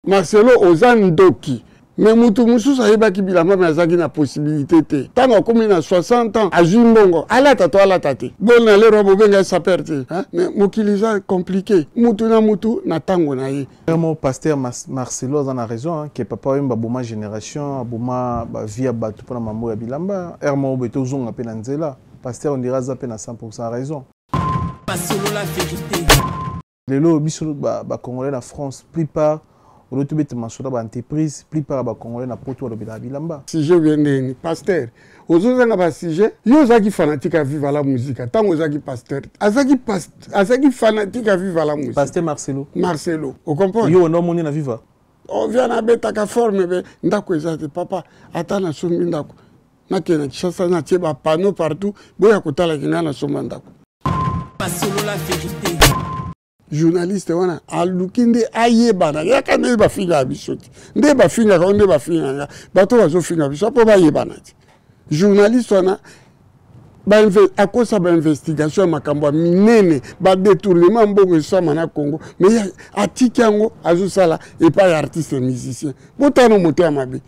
Marcelo Ozandoki. Mais Moutou Moussou Sahiba qui bilama mais azaki na possibilité. Tant qu'on a 60 ans, à Jimbongo, à la tate. Bon, na le robo benga sa perte. Mais Moukiliza compliqué. Moutou na tango na ye. Mon pasteur Marcelo a raison, que papa yemba boma génération, boma via batu pour la maman ya bilamba. Hermo beto zonga pe na nzela. Pasteur on dira za pe na 100% raison. Marcelo la vérité. Lelo biso ba congolais na France plupart on peut mettre sur l'entreprise, plupart des Congolais na poto de bilamba. Si je viens de pasteur, aux autres na sujet, yo zaki fanatique à vivre la musique. Tant aux zaki pasteur, azaki fanatique à vivre la musique. Pasteur Marcelo. Marcelo, vous comprenez? Yo no moni na vivre. On vient na beta ka forme be ndako ezate papa atana sombi ndako. Na kena kishasa na tieba panneau partout, boya kotala kina na somba ndako. Marcelo la vérité. Journaliste wana alukinde ayebana yakane ba finga abisoti nde ba finga ka nde ba finga bato bazo finga biso po ba yebana journaliste wana akosa ba investigation makambo minene ba détournement mbongo esama na Congo mais atikango azosala et pas artiste musicien botano moto amabe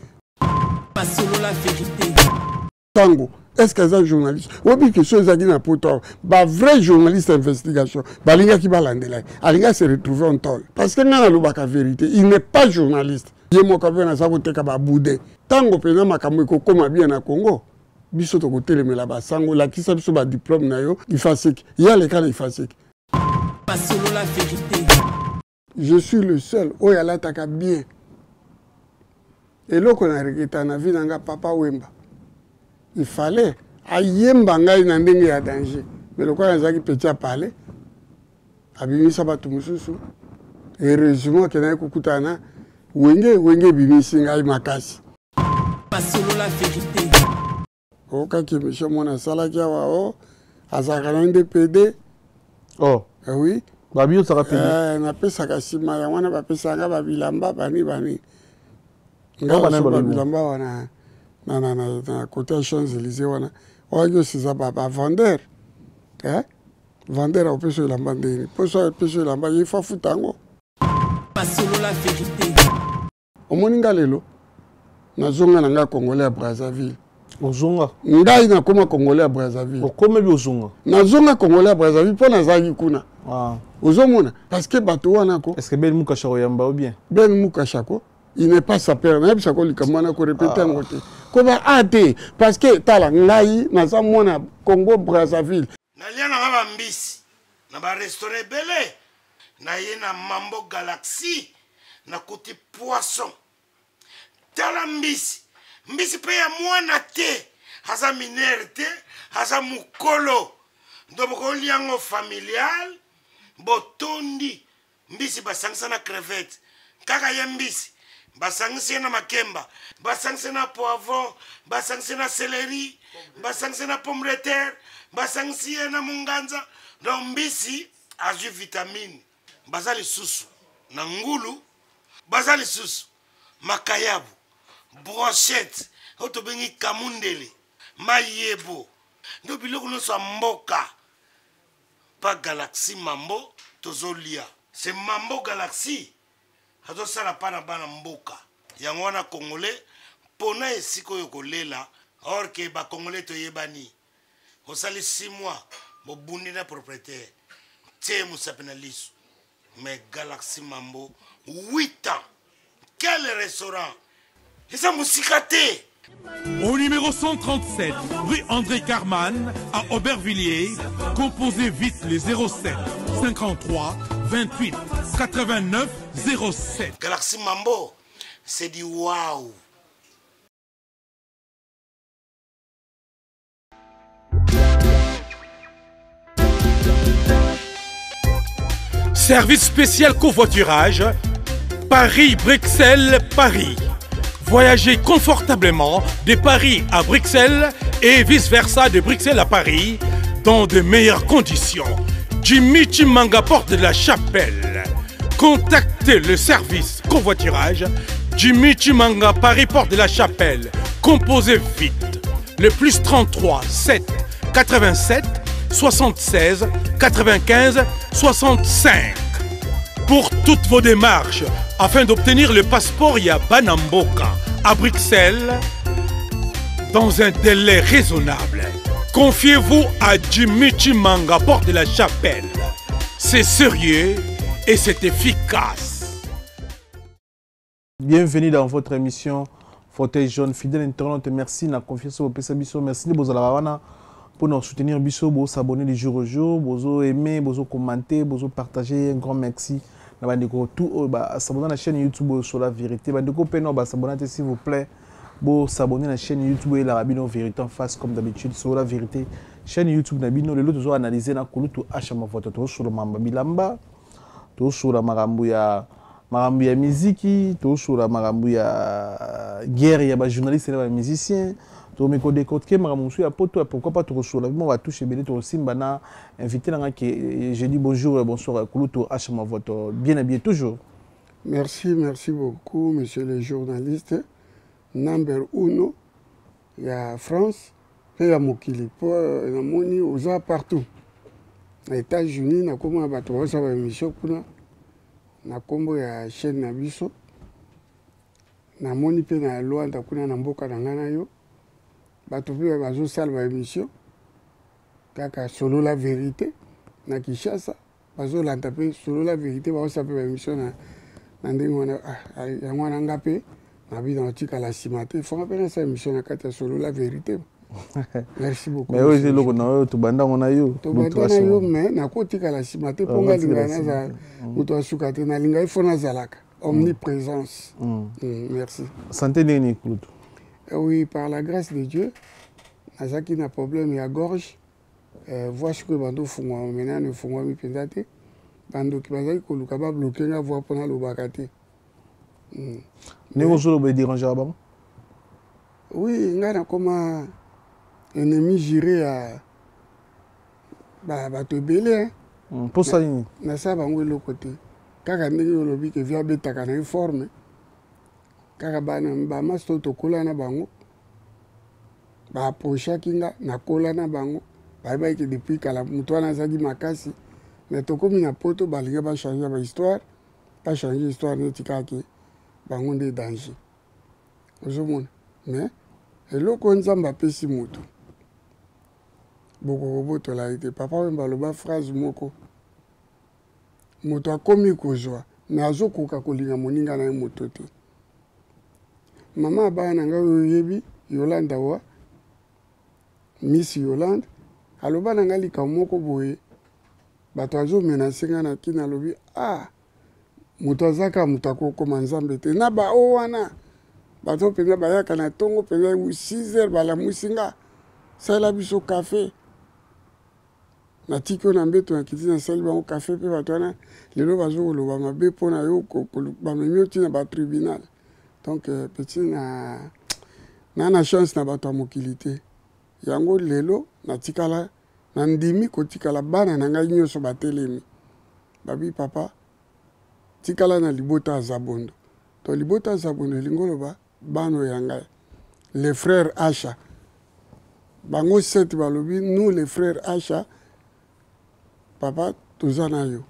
Marcelo la vérité tango. Est-ce que c'est un journaliste? Oui, que ceux qui n'ont pas de vrai journaliste d'investigation, Balinga qui va l'andela, Alinga se retrouve en tol. Parce que n'a la vérité, il n'est pas journaliste. Il est mon cabinet à sa côté kaba boudé. Tango pena makamwe ko koma bien na Congo. Biso to côté le melaba sango la qui sabe ba diplôme na yo, il fasik. Il y a les cas il fasik. Marcelo la vérité. Je suis le seul où il y a l'attaque bien. Et là qu'on a regretté na vie nanga papa Wemba. Il fallait ayemba ngai na ndenge ya danger mais le quoi azaki petit à parler abimisa batu mususu heureusement que na kukutana wenge bimisi ngai makasi Marcelo la vérité oka ki monsieur mona sala kia wao azaka na NDPD oh oui babio ça rappelle na pesa kasima ya wana ba pesa nga ba bilamba bani nga ba bilamba wana na côté Champs-Élysées wana oyo c'est ba vendeur vendeur au peso la bandini poso peso la ba il faut futango Marcelo la vérité omoninga lelo nazonga nanga congolais à Brazzaville ozonga ngai na koma congolais à Brazzaville okome bi ozonga nazonga congolais à Brazzaville pona zaki kuna ozomona parce que bato wana ko est-ce que Ben Mukasha oyamba ou bien Ben Mukasha ko il n'est pas sa père, même si on a répété en côté. Comment a-t-il? Parce que tala ngai na za mona Congo Brazzaville. Na lia na ba mbisi, na ba restaurant belé, na ye na Mambo Galaxy, na côté poisson. Tala mbisi, mbisi pe ya mwana te, haza minerte, haza mukolo. Ndoboko liango familial, botondi, mbisi basangisa na crevette. Kaka ye mbisi. Basangisi na makemba, basangisi na poivron, basangisi na céleri, basangisi na pomme de terre, basangisi na munganza, donc mbisi azu vitamine. Bazali susu na ngulu, bazali susu makayabu, brochette, otobengi kamundele, mayebo. Ndo biloko no so mboka. Pas Galaxy Mambo tozolia. C'est Mambo Galaxy. Hazo sala pana bana mboka yango wana congolais pona esiko yokolela or que ba congolais to yebani osali 6 mois bo bundi na propriétaire te musapena lisu mais Galaxy Mambo 8 ans quel restaurant et ça musicate. Au numéro 137, rue André Carman, à Aubervilliers, composez vite les 07 53 28 89 07. Galaxy Mambo, c'est du waouh. Service spécial covoiturage, Paris-Bruxelles-Paris. Voyagez confortablement de Paris à Bruxelles et vice-versa de Bruxelles à Paris dans de meilleures conditions. Jimmy Chimanga, porte de la Chapelle. Contactez le service covoiturage Jimmy Chimanga, Paris, porte de la Chapelle. Composez vite. Le plus 33 7 87 76 95 65. Pour toutes vos démarches, afin d'obtenir le passeport Yabana Mboka à Bruxelles, dans un délai raisonnable, confiez-vous à Jimmy Chimanga, porte de la Chapelle. C'est sérieux et c'est efficace. Bienvenue dans votre émission Fauteuil jaune. Fidèle internaute, merci na confiance au PSA. Merci de vous pour nous soutenir, vous s'abonner du jour au jour, vous aimer, vous commenter, vous partager. Un grand merci. Tout s'abonner à la chaîne YouTube sur la vérité. S'abonner s'il vous plaît. Vous s'abonner à la chaîne YouTube et la Rabino Vérité en face comme d'habitude sur la vérité. Chaîne YouTube Nabino, le lot de analyser na kulutu achama photo sur le mamba bilamba, tout sur la marambouya miziki, tout sur la marambouya guerre, il y a des journalistes et des musiciens. Tout me code côté maramousu ya poto pourquoi pas tout sur la on va toucher belé tout simbana invité là que je dis bonjour et bonsoir kulutu achama photo bien habillé toujours. Merci beaucoup monsieur le journaliste. Number 1 il y a France et il y a Mokili pour la moni aux partout. Les États-Unis na comment bato ça va émission kuna na kombo ya chaîne na biso na moni pe na loi ta kuna na mboka na ngana yo bato pe bazo salva émission kaka solo la vérité na Kinshasa bazo lanta pe solo la vérité ba ça pe émission na ndingo na ya ngwana ngape na vie dans tika la simate faut appeler ça émission na kata solo la vérité. Merci beaucoup. Mais oui, c'est le qu'on tout banda on a eu. Tout banda na yo mais na kotika la simate ponga lingana za muto asukate na linga il faut na zalaka omniprésence. Merci. Santé nini Kulutu. Oui, par la grâce de Dieu, azaki na problème ya gorge. Voici que bando fungwa maintenant ne fungwa mi pendate. Bando ki bazaki ko luka ba bloquer na voix pona lo bakate. Ne vous avez dérangé avant? Oui, ngana comme ennemi juré à bato belé. Pour ça, na ça bango le côté. Kaka ndenge yolobi ke via betaka na forme. Kaka bana ba masto to kola na bango. Ba approcha kinga na kola na bango. Ba ba ke depuis kala muto na zaki makasi. Mais to komi na poto ba linga ba changer ba histoire. Pas changer histoire ne tikaki. Bango de danger. Ozomona. Mais eloko nzamba pesi moto. Boko boto la été papa mba loba phrase moko. Moto akomi kozwa na azokoka kolinga moninga na moto te. Mama bana nga yebi Yolanda wa Miss Yolande aloba na nga lika moko boye bato azo menacer nga na kina lobi moto azaka moto akokoma nzambe te na ba o wana bato penza bayaka na tongo penza 6h balamusi nga sala biso café na tiko na mbeto na kiti na sali bango café pe bato wana lelo bazokoloba mabe mpona yo bamemi oti na batribunal donc petit na chance na bato ya mokili te yango lelo natikala na ndimi kotikala bana na ngai nyonso batelemi babi papa tikala na libota azabondo to libota azabondo lingoloba bano ya ngai les frères Acha bango 7 balobi nous les frères Acha papa toza na yo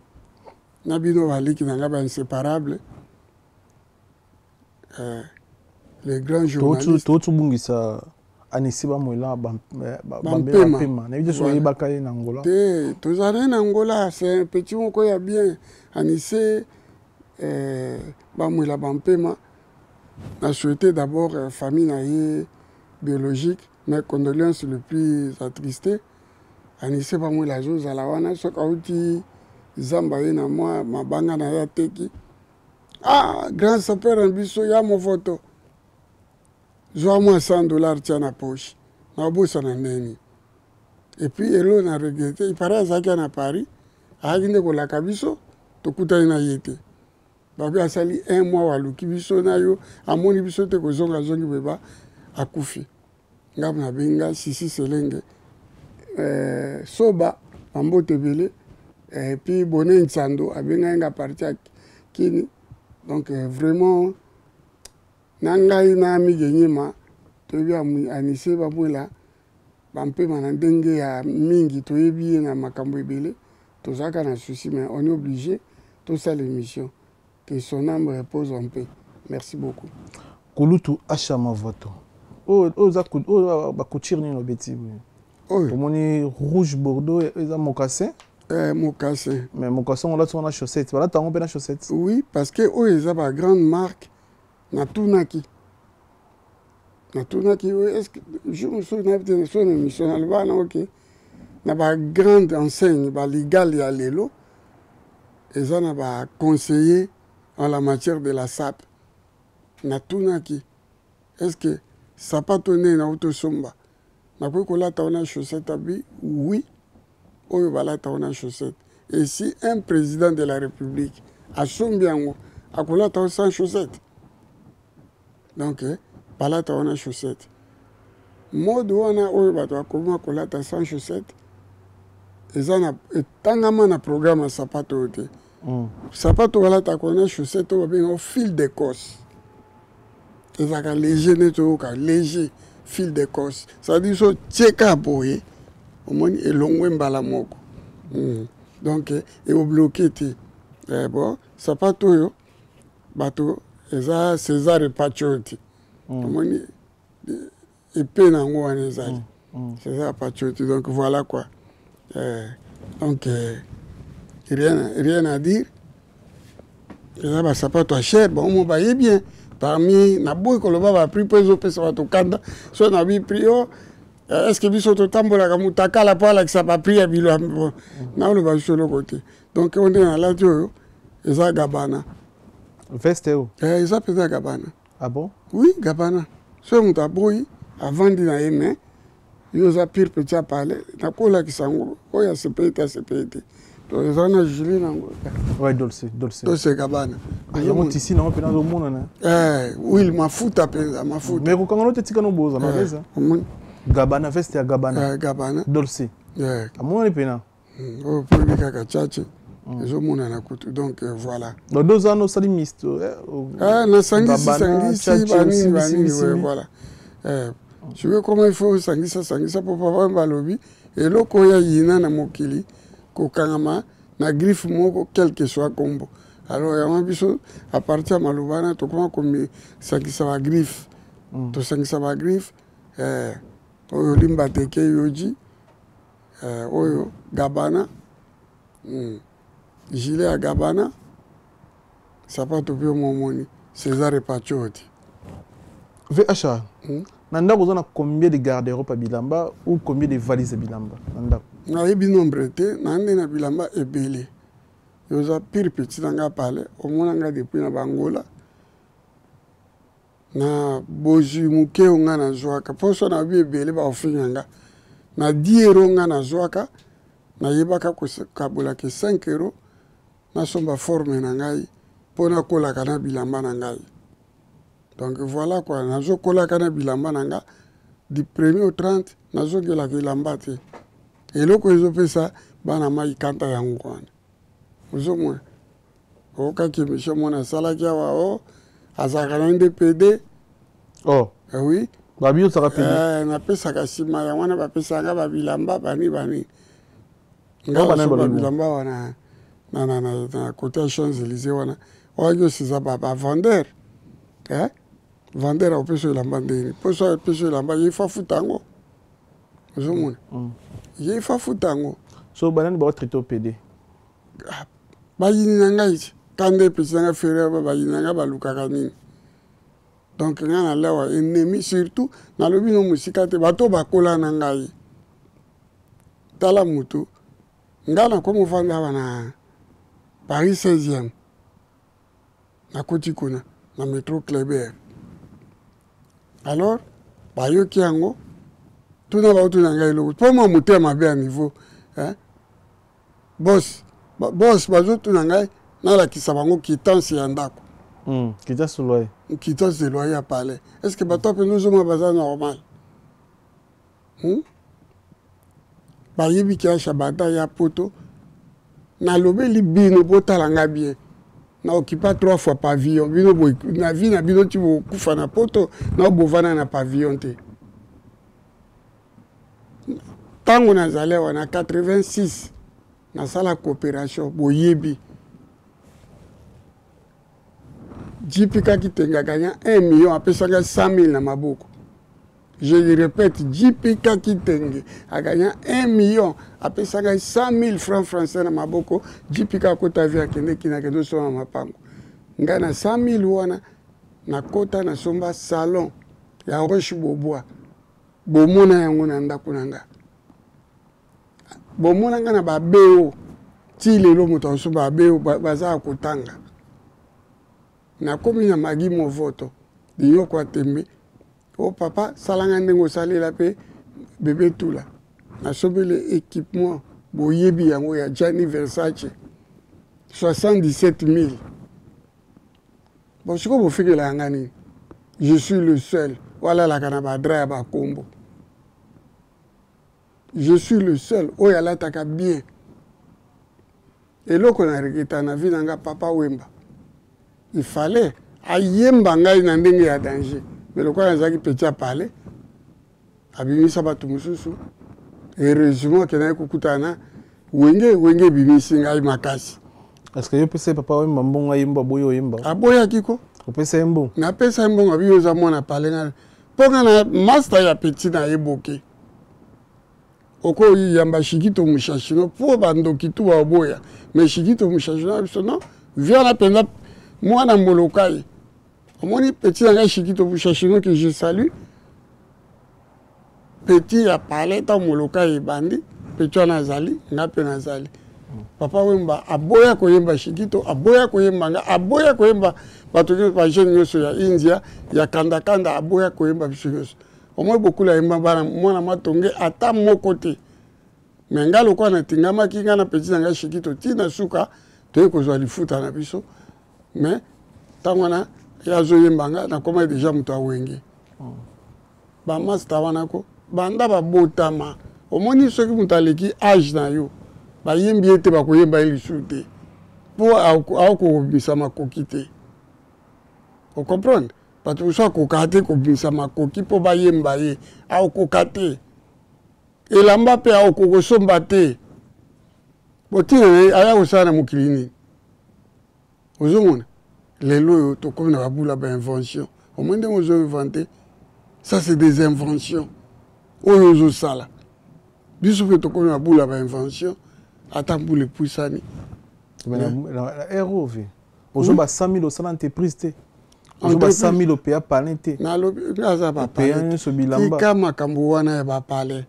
na bino baliki na ngai ba inséparable les grands journalistes tout bungisa anisi ba moela bampema na biso so yebaka na Angola te toza na Angola c'est un petit moko ya bien anisi ba moela bampema na souhaité d'abord famille naie biologique mes condoléances le plus attristé anisi ba moela joza la wana soka uti zamba ye na moi mabanga na ya teki grand sapeur en biso ya mo photo zwa moi $100 tia na poche na bosa na ndeni et puis elo na regretté il paraît azaki na Paris ayaki nde kolaka biso tokutani na ye te babi asali 1 mois waluki biso na yo amoni biso te kozonga zongi beba akufi ngamu na benga sisi selenge soba bambote ebele et puis Boné Nsando abenga nga parti kini donc vraiment na ngai na mige nyima toyebi anise bamwela bampema na ndenge ya mingi toyebi ye na makambo ebele tozalaka na souci mais on est obligé tout ça l'émission. Que son âme repose en paix. Merci beaucoup. Kolutu achama voto. Bakoutir ni lobeti. Tomoni rouge bordeaux eza mocassin. Mocassin. Mais mocassin on l'a sur la chaussette. Voilà tango pe na chaussette. Oui, parce que eza ba grande marque na tunaki. Est-ce que je me souviens de son émission alba na OK. Na ba grande enseigne ba légal ya lelo. Eza na ba conseiller en la matière de la SAP. Na tunaki. Est-ce que ça pas tourné na auto somba? Na quoi qu'on l'a taona chaussette abi? Oui. Oyo bala taona chaussette. Et si un président de la République a sombiango, a kola taona sans chaussette. Donc, bala taona chaussette. Mode wana oyo bato akoma kola ta sans chaussette. Ezana etangama na programme sapato te. Sapato wala ta kona chaussette au fil d'Écosse. Ezaka léger neto ka léger fil d'Écosse. Ça dit so tcheka boye au moins elongwe mbala moko. Donc et au bloqué te. Bon, sapato yo bato eza César Pacioti. Au moins épée nango wana ezali. César Pacioti. Donc voilà quoi. Donc rien à dire. Eza ba sapato cher, bon mo ba bien. Parmi na boy ko loba ba prix peso pesa bato kanda. So na bi prix est-ce que biso to tambola ka mutaka la pala que ça pas prix à bilo na le ba sur le côté. Donc on est dans la radio eza Gabbana. Veste où? Eza pesa Gabbana. Ah bon? Oui, Gabbana. So muta boy avant de na yeme. Yo za pire petit à parler. Na kola ki sango. Oya se pete. Donc ils ont un gilet nango. Ouais, Dolce. Dolce Gabbana. Yango tisi nango pena zo mona na. Oui, mafuta penza, mafuta. Mais ko kangano te tika no boza na beza. Gabbana veste ya Gabbana. Gabbana. Dolce. Amona pena. Oh, pour les kaka tchatche. Ils ont mona na kutu. Donc voilà. Donc 2 ans no sali mixte. Na sangisi bani voilà. Tu veux comment il faut sangisa pour pas balobi et loko ya yina na mokili. Kokangama na griffe moko quel que soit combo. Alors yama biso à partir malubana to comment comme sangisa ba griffe. To sangisa ba griffe oyo limba teke yoji oyo Gabbana gilet à Gabbana sapato pio momoni César Pacioti. VHA. Nanda kozana combien de garde-robe à Bilamba ou combien de valises à Bilamba? Nanda. Na yebi nombre te nande na Bilamba ebele. Yoza pire petit nga pale au mona nga depuis na Bangola. Na boji muke nga na zwaka poso na bi ebele ba ofinga nga. Na 10 € nga na zwaka na yebaka ko kabula ke 5 € na somba forme na ngai pona kola kana Bilamba na ngai. Donc voilà quoi, nazo kola kana Bilamba na nga du 1er au 30 nazo gela Bilamba te. Et loko ezopesa bana mai kanta yango kwana. Ozomwe. Oka ki monsieur mona sala kia wa o azaka na NDPD. Oh. Oui. Babio saka pili. Na pesa ka sima ya wana ba pesa nga ba Bilamba bani. Nga ba Bilamba wana na côté Champs-Élysées wana. Oyo siza ba vendeur. Vendeur au peso Bilamba ndeni. Poso peso Bilamba yifa futango. Ozomwe. Il faut foutango. So banane ba traité au PD. Ba yini nanga ichi. Kande pesi nga fere ba yini nga ba lukaka nini. Donc nga na lewa ennemi surtout na lobi no musika te bato bakola na ngai. Tala mutu. Nga na komo fanda wana Paris 16e. Na koti kuna na métro Kléber. Alors ba yoki yango tout na ba tuna ngai lo po mo mutema be à niveau boss bazo tuna ngai na la kisabango quittance ya ndako quittance loyer de loyer à palais. Est-ce que bato pe nous sommes bazar normal ba yebi ki shabata ya poto na lobeli bino botala nga bien na occupa 3 fois pavillon bino boy na vie na bino ti bo kufa na poto na bovana na pavillon te. Tango nazale wana 86 na sala coopération boyebi JP Kitenge a gagné 1 million, après ça, 100 000 dans ma boucle. Je le répète, JP Kitenge a gagné 1 million, après ça, 100 000 francs français dans ma boucle. JP Kota via Kende qui n'a que 200 ma pango. Ngana 100 000 wana, na kota na somba salon, ya roche bobois. Bomona yango na ndako nanga. Bomona nga na ba beo. Ti lelo moto aso ba beo baza kotanga. Na komi na magi mo voto. Diyo kwa tembe. O papa salanga ndengo salela pe bébé tula. Na sobele équipement boyebi yango ya Gianni Versace. 77 000. Bon, c'est comme vous faites la ngani. Je suis le seul. Voilà la canabadra ya ba kombo. Je suis le seul. Oh, y'a là, t'as bien. Et là, qu'on a regretté, on a vu dans Papa Wemba. Il fallait. Ayemba, il y a un danger. Mais le quoi, il y a un petit à parler. Abimi Sabatou Moussou. Et heureusement, qu'il y a un coucoutana. Wenge, Bimi Singa, Makasi. Est-ce que vous savez, Papa Wemba, bon, Ayemba, Boyo Yemba? Ah, Boya Kiko? Vous pouvez savoir un bon? Na pesa un bon, Abi Osamon a parlé. Pour qu'on master ya petit na eboke. Oko yamba shikito mushashino po bando kitu wa boya mais shikito mushashino non vient la peine moi na molokai omoni petit nga shikito mushashino que je salue petit a parlé ta molokai bandi petit na zali na pe na zali papa wemba aboya ko yemba shikito aboya ko yemba nga aboya ko yemba batu ba jeune nyoso ya India ya kanda aboya ko yemba bishoso. Au moins beaucoup la yemba bana mwana matonge ata mo côté. Mais ngalo kwa na tingama kinga na petit nga shikito tina suka to ko zo lifuta na biso. Mais tangwana ya zo yemba nga na koma déjà muto awenge. Ba master wana ko banda ba botama. Au moins soki mutaleki âge na yo. Ba yembi ete ba ko yemba ili sute. Pour ako bisama kokite. Vous comprenez? Parce que ça kokate ko bisama koki po ba yemba ye au kokate. Et lamba pe au koko sombate. Boti aya usana mukilini. Ozomona. Les lois to comme na bula ba invention. Au moins de nous inventé. Ça c'est des inventions. Oyo sala. Biso pe to comme na bula ba invention. Attends pour les poussani. La ROV. Aujourd'hui, 100 000 au sein de l'entreprise. Aujourd'hui, 100 000 au PA Palente. Na lo ça va parler. Kama kambuwana ba parler.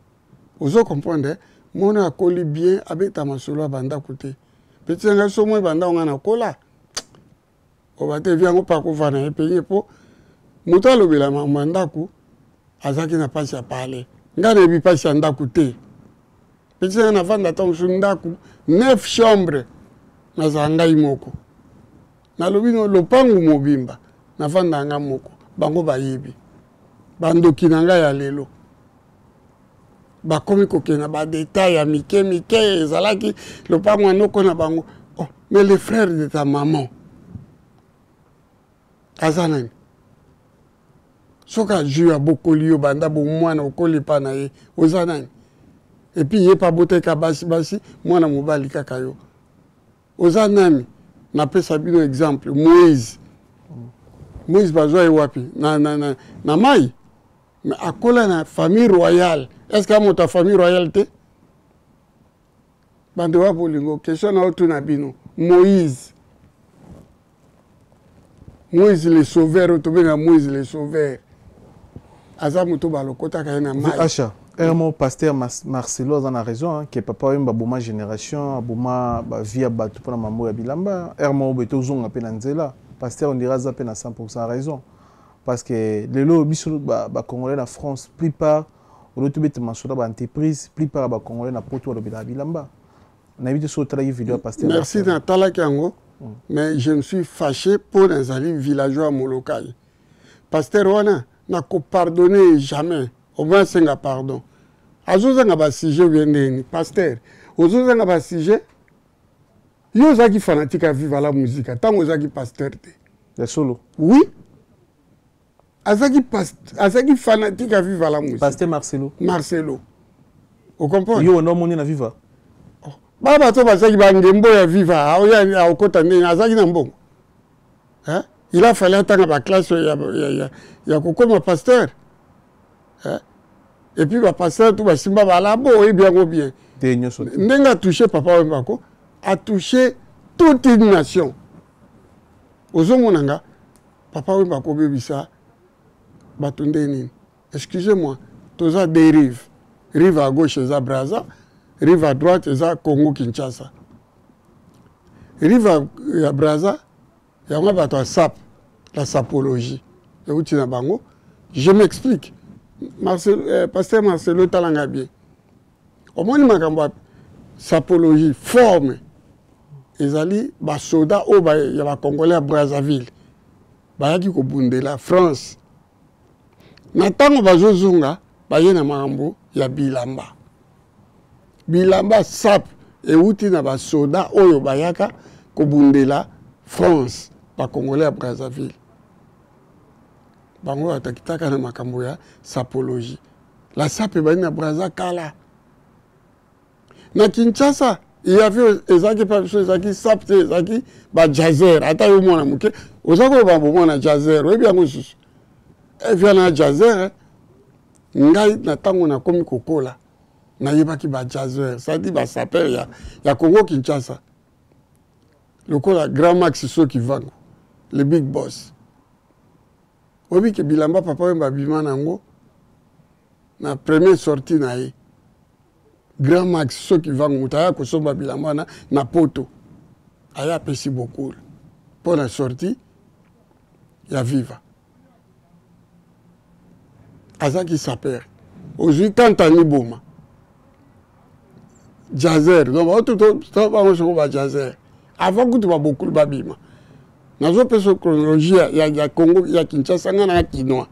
Vous comprenez? Mon a collé bien avec ta masolo banda côté. Petit nga so mo banda nga na kola. O ba te viango pa ko vana e payer po. Muto lo bila manda ku. Azaki na pasi a parler. Nga ne bi pasi anda côté. Petit nga na vanda ta msunda ku 9 chambres. Na zanga imoko. Na lobino lopangu mobimba. Na vanda nga moko. Bango bayibi. Bandoki na nga ya lelo. Ba komi kokena ba détail ya mike ezalaki lopango anoko na bango. Oh, mais le frère de ta maman. Azanani. Soka ju ya bokoli yo banda bo mwana okoli pa na ye. Ozanani. Et puis ye pa boteka basi mwana mobali kaka yo. Ozanani. Na pesa bino exemple Moïse. Moïse bazwa e wapi na mai. Mais akola na famille royale. Est-ce que ta famille royale te? Bande wa bolingo question na otuna bino. Moïse le sauveur, Moïse le sauveur. Azamuto balokota kaina mai. Acha, mon pasteur Marcelo en a raison que papa wemba boma génération, boma ba via batu pour maman ya bilamba. Hermo beto zonga pe nzela. Pasteur on dira za pe na 100% raison. Parce que les lots biso ba congolais na France plupart au lieu de mentionner ba entreprise plupart ba congolais na poto lo bilamba. Na vite sur travailler vidéo pasteur. Merci Natala Kango. Mais je me suis fâché pour les alliés villageois molokai. Pasteur wana n'a ko pardonner jamais. Au moins c'est un pardon. Azoza nga ba sujet viendeni pasteur. Ozoza nga ba sujet. Yo zaki fanatique à vivre la musique. Tant ozaki pasteur te. Les solo. Oui. Azaki fanatique à vivre la musique. Pasteur Marcelo. Vous comprenez? Yo no moni na viva. Baba to basaki ba ngembo ya viva. Aoya okota ndenge azaki na mbongo. Hein? il a fallu attendre la classe, il y a comme pasteur. Hein? Et puis, le pasteur, tout va simba, là, bon, et bien, ou bien. N'enga touché Papa Wembako, a touché toute une nation. Ozomonanga, Papa Wembako bebisa, batundeni. Excusez-moi, toza dérive. Rive à gauche, c'est Brazza. Rive à droite, c'est Congo-Kinshasa. Rive à Brazza, il y a un SAP, la sapologie. Je m'explique. Pasteur Marcelo Talanga bien. Au moins, il y a une sapologie, forme. Ils allaient, les soldats, il y a des Congolais à Brazzaville. Il y a des Congolais à France. Natango bazozunga, il y a il y a Bilamba. Bilamba sap et outi na ba soda oyo bayaka ko bundela France ba Congolais à Brazzaville. Bango atakitaka na makambo ya sapologie. La sap ba na Brazza kala. Na Kinshasa, il y avait ezaki pa biso ezaki sap te ezaki ba jazzer ata yo mona muke ozako ba mona jazzer oyebi yango susu. E vient na jazzer ngai na tango na komi kokola na yebaki ba jazzer ça dit ba s'appelle ya Congo Kinshasa le kola Grand Max Soki Vango le big boss obi ke Bilamba Papa Wemba bima nango na première sortie na ye Grand Max Soki Vango mutaya ko somba Bilamba na poto aya pesi beaucoup pour la sortie ya Viva Azaki s'appelle. Aujourd'hui, quand on boma. Jazzer. Donc, tout le jazzer. Avant que tu vas beaucoup le babima. Dans une personne chronologie, il y a Congo, il y a Kinshasa, il y a Kinois.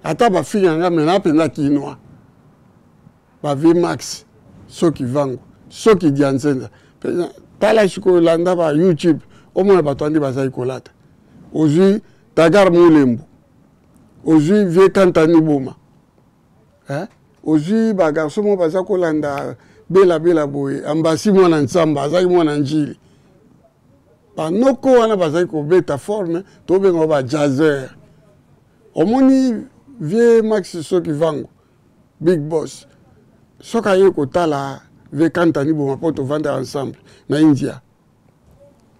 Ata ba fille nga mena pena Kinois. Ba Vmax, ceux qui vendent, ceux qui dianzenza. Tala chiko landa ba YouTube, au moins ba tondi ba kolata. Aujourd'hui, tagar mulembu. Aujourd'hui, vieux Kantani Boma. Hein? Aujourd'hui, les garçons sont passés à Bela Boy, Ambassi Mwana Nsamba, Azaki Mwana Njili. Panoko wana bazaki ko beta forme, to bengo ba jazzer. Omoni vieux Max Soki Vango, Big Boss. Soka ye ko tala vieux Kantani Boma pour te vendre ensemble na India.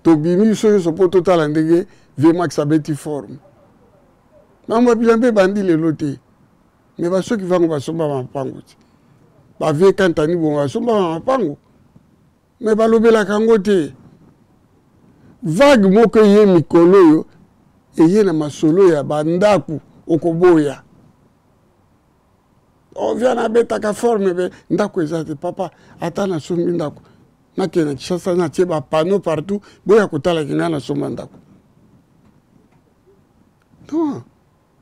To bimi so pour tala ndenge vieux Max abeti forme. Mamba bilambe bandi le loté. Mais ba ceux qui vont ba somba ba pango. Ba vie Kantani bon ba somba ba pango. Mais ba lobela kangote. Vague moko ye mikolo yo e ye na masolo ya bandaku okoboya. On vient na beta ka forme be ndako ezate papa atana sombi ndako. Na kena Kinshasa na tie ba panneau partout boya kotala kinga na somba ndako. Non.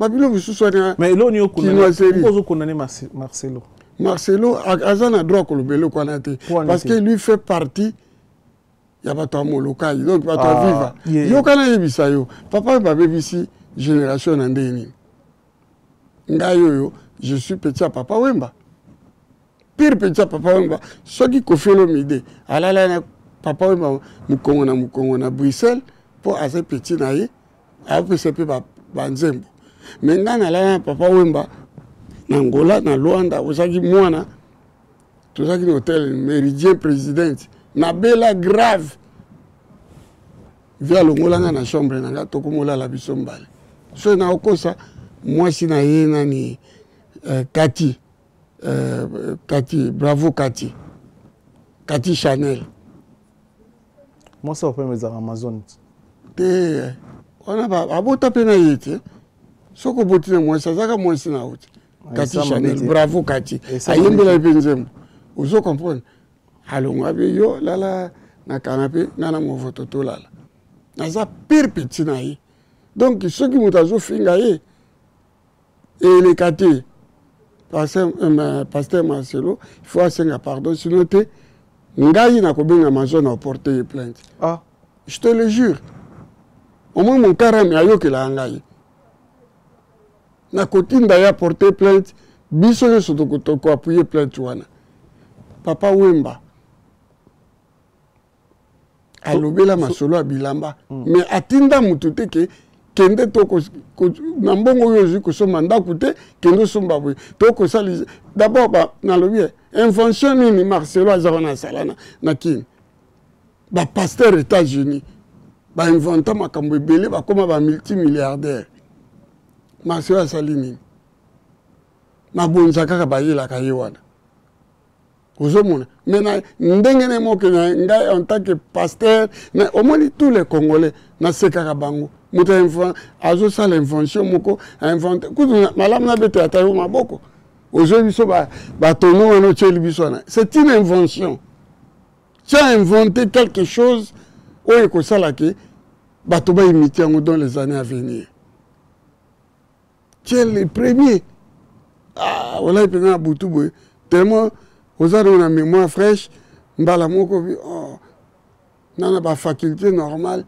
Mais là, on est condamné Marcelo. Marcelo a droit de le parce que lui fait partie. Il y a pas de local, donc il y a vivre. Il y a papa va ici génération andeni. Je suis petit à Papa Wemba. Pire petit à Papa Wemba. Ce qui confie l'homme ala Papa Wemba Mukongo na Bruxelles pour assez petit naïe. Après c'est peu banzembo. Maintenant, na Papa Wemba, na Angola, na Luanda, ozaki mwana, tozaki na hôtel Méridien Président, na bela grave. Via longolanga na chambre nanga tokomola la biso mbale. So na okosa mwasi na ye nani Cathy, bravo Cathy. Cathy Chanel. Moi ça va mes Amazon. On a pas abota pena yete. Soko botina moi ça zaka moi sina out. Cathy Chanel, bravo Cathy. Ayembela epenzemo. Ozo comprendre. Alonga be yo lala na canapé nana mo photo to lala. Naza pire petit na yi. Donc ceux qui mutazo finga yi et les Cathy pasteur Marcelo, il faut assenga pardon sinon te ngai na kobenga Amazon a porter plainte. Ah, je te le jure. Au moins mon carame ayo que la ngai. Na kotinda ya porter plainte, biso yo soto ko appuyer plainte wana. Papa Wemba alobela masolo a Bilamba, mais atinda mutute ke kende toko na mbongo oyo ozwi kosomba ndako te kende osomba boye tokosalisa d'abord nalobi invention nini Marcelo azaka na sala na kini bapasteur États-Unis bainventa makambo ebele bakoma bamultimilliardaire Marcelo asali nini mabonza kaka bayelaka ye wana ozomona maintenant ndenge ne moke na ngai en tant que pasteur na omoni tous les Congolais na sekaka bango muta azo sala invention moko invente kutu malamu na bete atayo maboko ozo biso ba tono wana tsheli biso na c'est une invention. Tu as inventé quelque chose oyo ekosala ke bato ba imiter dans les années à venir. Tu es le premier. Ah voilà pena butu boy tellement aux a une mémoire fraîche, mbala moko bi oh nana ba faculté normale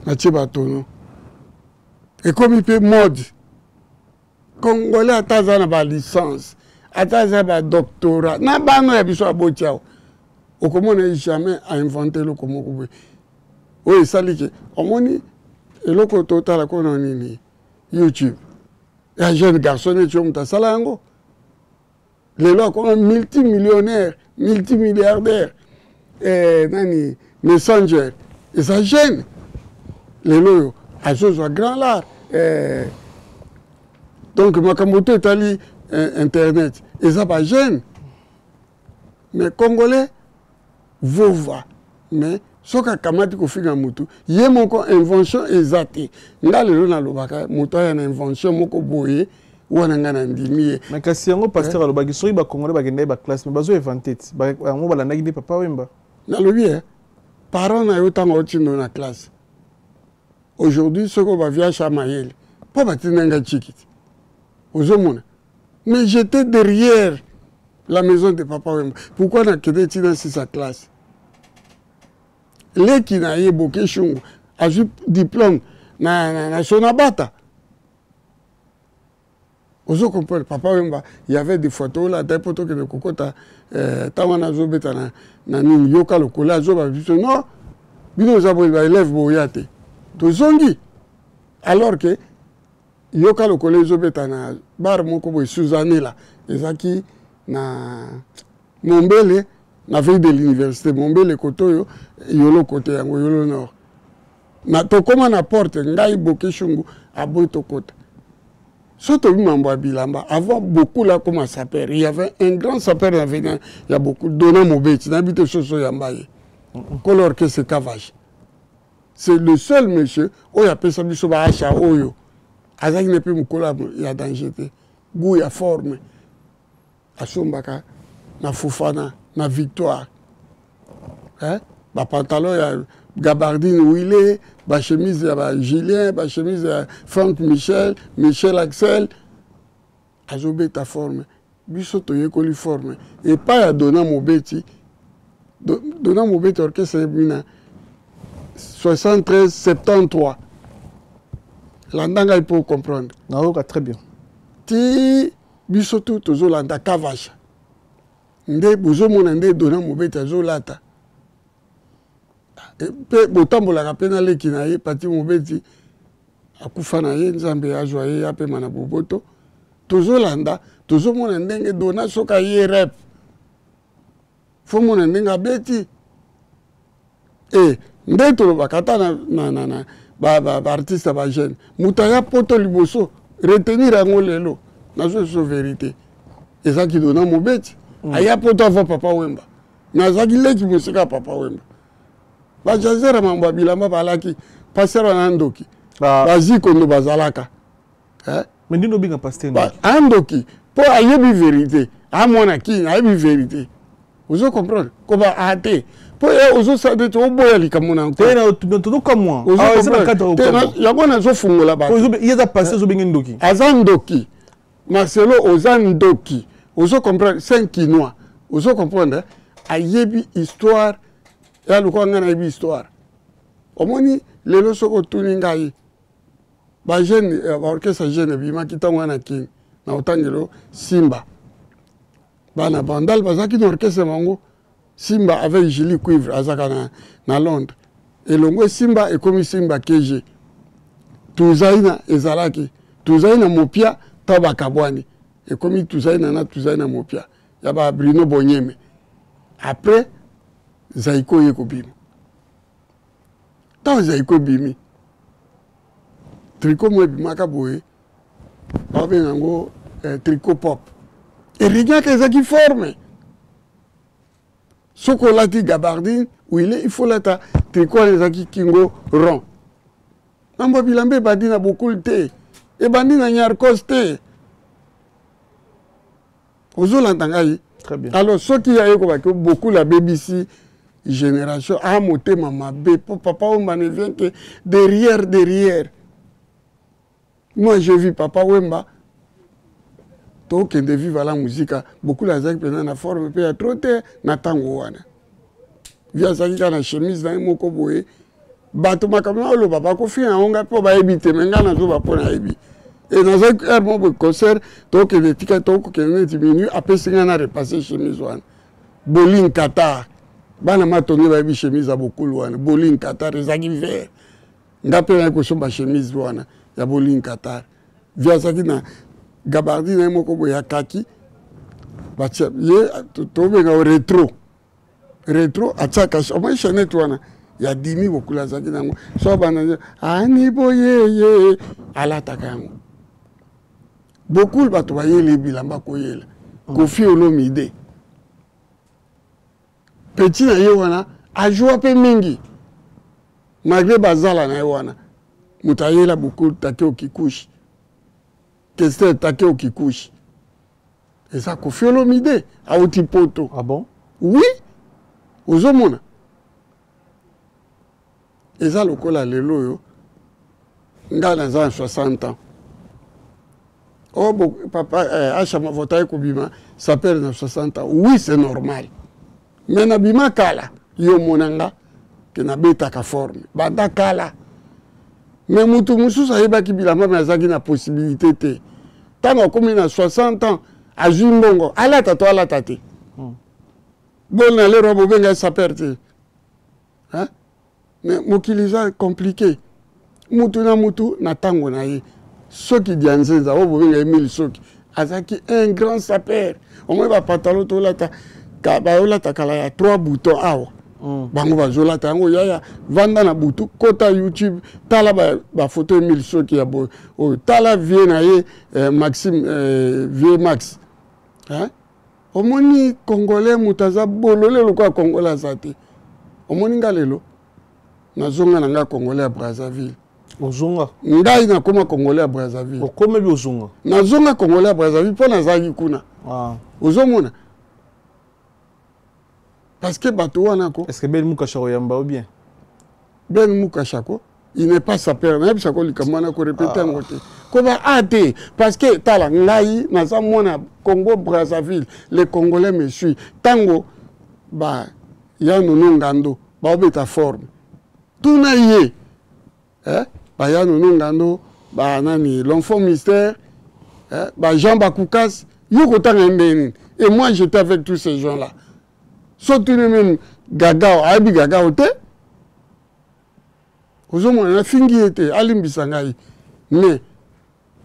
na tshebatono. Et comme il peut mode Congolais ataza na ba licence, ataza ba doctorat, na bano ya biso abotiao. Okomona jamais a inventé le komoko boy. Oui, sali ke omoni eloko total ko na nini YouTube. Ya jeune garçon et tu sala yango. Les lois comme multimillionnaire, multimilliardaire, nani, messenger, et ça gêne. Les lois, à ce soit grand là. Donc, Makamoto est allé Internet, et ça va gêne. Mais Congolais, vova, mais ce que Kamati Kofiga Moutou, il y a mon invention exacte. Là, le lois, Moutou a une invention, moko boye. Mais kasi yango pasteur alobaki soki ba Congolais bakende ba classe mais bazo inventé ba yango balandaki de papa wemba na lobi parents na yo tango otindo na classe aujourd'hui ce qu'on va via chamayel pas batinanga chikiti ozomona mais j'étais derrière la maison de papa wemba pourquoi na kede tina si sa classe les qui na yeboke shungu a eu diplôme na sonabata. Vous comprenez, papa Wemba, il y avait des photos là, des photos que le cocota, Tawana Zobeta, Nani Yoka, le collage, non, Bino Zabo, il élève Boyate. Tout zongi. Alors que Yoka, le collège Zobeta, Bar Mokobo, Suzanne là, et Zaki, na Mombele, na veille de l'université, Mombele, Kotoyo, Yolo côté, Yolo Nord. Na Tokoma na porte, Ngai Boke Shungu, à Boytokota. Surtout Bilamba, avant beaucoup là, comment ça s'appelle, il y avait un grand sapeur d'avenir, il y a beaucoup, Dona Mobeti, n'habite Soso Yambaye, color que c'est Cavage. C'est le seul monsieur, où il y a personne qui a acheté Oyo. Azak n'est plus mon collab, il y a danger, goût, il y a forme. À Sombaka, na Foufana, na Victoire. Hein? Ba pantalon, il y a gabardine où il est, ba chemise ya Julien, ba chemise ya Franck Michel, Michel Axel, azobe ta forme. Biso toye koli forme. Et pas ya Dona Mobeti. Dona Mobeti orchestre mina 73 73. Landanga il faut comprendre. Naoka très bien. Ti biso tout tozo landa Kavacha. Nde bozo mona nde Dona Mobeti azolata. Pe botambolaka pe na leki na ye pati mobeti akufa na ye nzambe azwa ye ape mana boboto tozolanda tozomona ndenge Dona soka ye rep fo mona ndenge abeti nde tolobaka ata na ba artiste ba jeune mutu aya poto liboso retenir yango lelo nazo so vérité ezaki Dona Mobeti aya poto ava papa Wemba nazaki leki mosika papa Wemba bajazera mambo bilamba balaki passer andoki bazi kondo bazalaka mais ndino binga pasteur andoki po ayebi vérité amona ki ayebi vérité vous comprenez ko ba ate po ozo sade to boya likamona ko tena to comme moi ah c'est le cadre ko ya bona zo fungola ba yeza pasteur zo binga ndoki azandoki Marcelo ozandoki ozo comprendre 5 kinois ozo comprendre ayebi histoire. Il y a une histoire. Au moins, les gens sont tous les gens. Les jeunes, l'orchestre jeune, ils sont tous Simba. Bana Bandal, ils ont orchestre Simba avec Julie Cuivre à Londres. Et le Simba est comme Simba KG. tuzaina ezalaki tuzaina mopia taba kabwani et comme tuzaina mopia ya ba Bruno Bonyeme après Zaiko yeko bima tant Zaiko bimi tricot mo bima ka boye ba benango tricot pop et regarde que ça qui forme Sokolati gabardine où il faut la tricot les qui kingo rond Namba bilambe badina beaucoup te et bandina nyar coste Ozolantangai. Très bien. Alors, ceux qui ont beaucoup la BBC génération a monté maman B. Papa, on ne vient que derrière. Moi, j'ai vu Papa Wemba. Donc, de vivre la musique, beaucoup la zak pendant la forme, puis à trotter, n'attend wana. Via ça qui a la chemise dans mon coboé. Bateau ma comme le papa kofi on a pas éviter, mais là, on va pas éviter. Et dans un bon concert, donc les tickets qui diminuent, après c'est qu'on a repassé chemise one. Bolin Qatar, banama toni va bi chemise à beaucoup loin. Bolin Qatar, les agis verts. N'appelle un cochon ba chemise one. Ya Bolin Qatar. Via ça qui na gabardine un moko boya kaki. Batia, ye to be ga rétro. Rétro ataka, au moins chanet one. Ya dimi beaucoup la ça qui na. So bana ani boye ye ala takango. Beaucoup de bateaux les bilamba koyela. Kofi Olomide. Petit na yewana a joué peu mingi. Malgré bazala na yewana. Mutayela beaucoup take au kikushi. Qu'est-ce take au kikushi. Et ça Kofi Olomide a otipoto. Ah bon? Oui. Ozomona. Et ça lokola lelo yo. Ngana za 60 ans. Oh, papa, Achama Votaï Koubima s'appelle dans 60 ans. Oui, c'est normal. Mais Nabima Kala, yo monanga, que Nabeta ka forme. Banda Kala. Mais Moutou Moussou, ça y est, qui bilama, mais ça qui n'a possibilité. Tant qu'on a 60 ans, à Jumbongo, à la tato, à la tate. Bon, les robes, ben, ça perd. Hein? Mais Moukiliza, compliqué. Moutou na Moutou, na tango na ye. Ceux qui disent ça, on veut Emile Soki. Azaki un grand sapeur. Au moins va pantalon to la ta kala ya 3 boutons awa. Bango ba zola ta ngo ya vanda na butu kota YouTube tala ba photo Emile Soki ya boy. O tala vie na ye Maxime vie Max. Hein? Omoni congolais mutaza bolole lokwa congolais zate. Omoni ngalelo. Nazonga na nga congolais à Brazzaville. Ozonga. Ngai na koma congolais à Brazzaville. Okome bi ozonga. Nazonga congolais à Brazzaville po nazaki kuna. Ah. Ozomona. Parce que bato wana ko. Est-ce que Ben Mukashako yamba ou bien? Ben Mukashako, il n'est pas sapeur. Na bisako likamana ko répéter ngote. Ko ba ate parce que tala ngai na za mona Congo Brazzaville, les Congolais me suivent. Tango ba ya nono ngando, ba obeta forme. Tuna ye. Hein? Bah, ya nono ngando, bah, nani, l'enfant mystère, hein? Bah, Jean Bakoukas, et moi j'étais avec tous ces gens-là. Surtout même Gagao, Abi Gagao, on a fini était, Alim Bisangaï. Mais,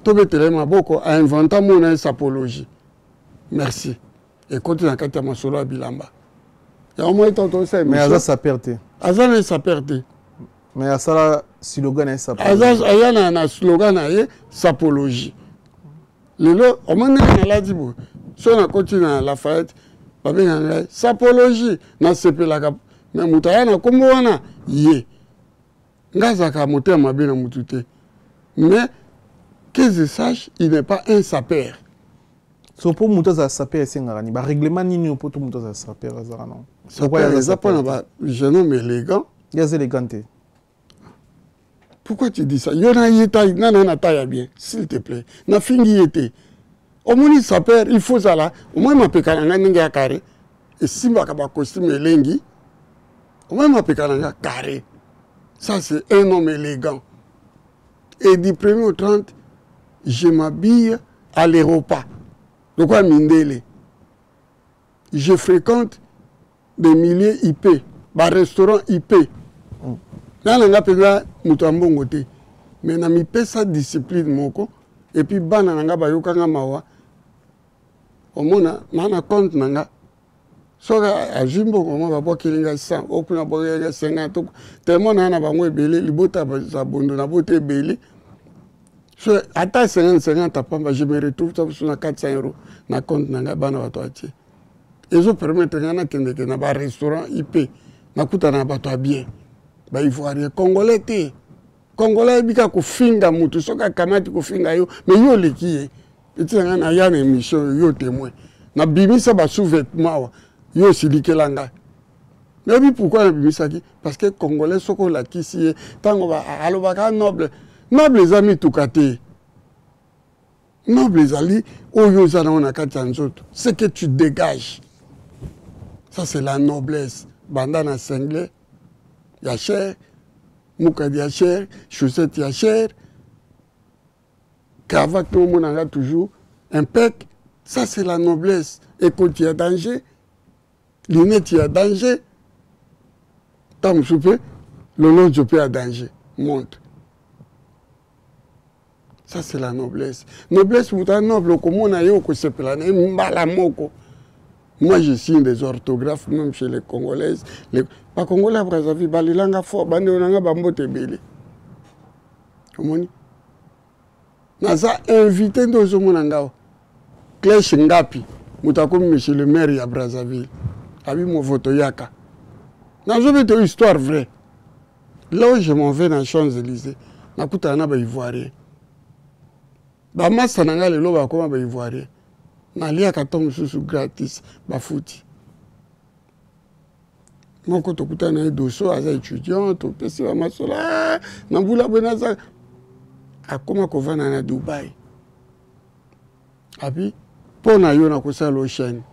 Tobe Telema Boko a inventé mon sapologie. Merci. Et continue à Katama Solo à Bilamba. Il y a au moins tant ça. Mais Aza sa perte. Aza ne sa perte. Mais à ça, slogan est sapologie. Aza na slogan est sapologie. Lelo, au moins on a dit bon. Si on continue à la fête, sapologie na sepela ka mais mutayana kombo wana ye. Ngazaka moteur mabina mutute. Mais que je sache, il n'est pas un sapeur. So pour mutaza sapeur sengara ni ba règlement nini pour tout mutaza sapeur azara non. C'est quoi les apprendre ba jeune homme élégant. Il y a éléganté. Pourquoi tu dis ça? Yona yeta nana taille bien, s'il te plaît. Na fingi yete. Au moins sapeur, il faut ça là. Au moins ma pekananga ninga carré. Et si ma kaba costume elengi, au moins ma pekananga carré. Ça c'est un homme élégant. Et du 1er au 30, je m'habille à l'Europa. De quoi Mindele? Je fréquente des milieux IP, des restaurants IP. Dans le Napéga, Moutambongote. mais na mipesa discipline moko et puis bana nanga bayokanga mawa omona na compte nanga soka ajimbo koma babokelinga 100 okuna bokelinga 50 tellement na bango ebele libota za bondo na bote ebele so ata 50 pamba je me retrouve sur na 400 euros na compte nanga bana bato atie ezo permettre ngana kende na ba restaurant IP na kuta na bato bien ba ivoirien congolais te congolais bika kufinga mutu soka kamati kufinga yo mais yo leki eti ngana ya na émission yo témoin na bimisa ba sous-vêtements yo silikela nga mais oui pourquoi na bimisa ki parce que congolais soko la kisi tango ba alobaka noble les amis tukate noble les ali oyo zana ona kati nzoto c'est que tu dégages ça c'est la noblesse bandana singlé ya cher mukadi ya cher chaussette ya cher cravate tout le monde en a toujours impec ça c'est la noblesse écoute il y a danger lunettes il y a danger tam soupe le long je peux à danger monte ça c'est la noblesse noblesse pour un noble comme on a eu au sepelane mbalamoko. Moi, je signe des orthographes, même chez les Congolaises. Pas Congolais à Brazzaville, balilanga fort, bandonanga bambote belé. Comment on Naza invité dans Omonanga. Clèche Ngapi, Moutakoum, monsieur le maire à Brazzaville. Abi mon voto yaka. Nazo une histoire vraie. Là où je m'en vais dans les Champs-Élysées, nakuta na ba ivoirien. Ba massa nanga le loba koma ba ivoirien. Nalia katongo susu gratis bafuti moko tokuta na dosso aza étudiant to pesi ba masola na mbula bonaza akoma kovana na Dubaï abi pona yo na kosala o chaîne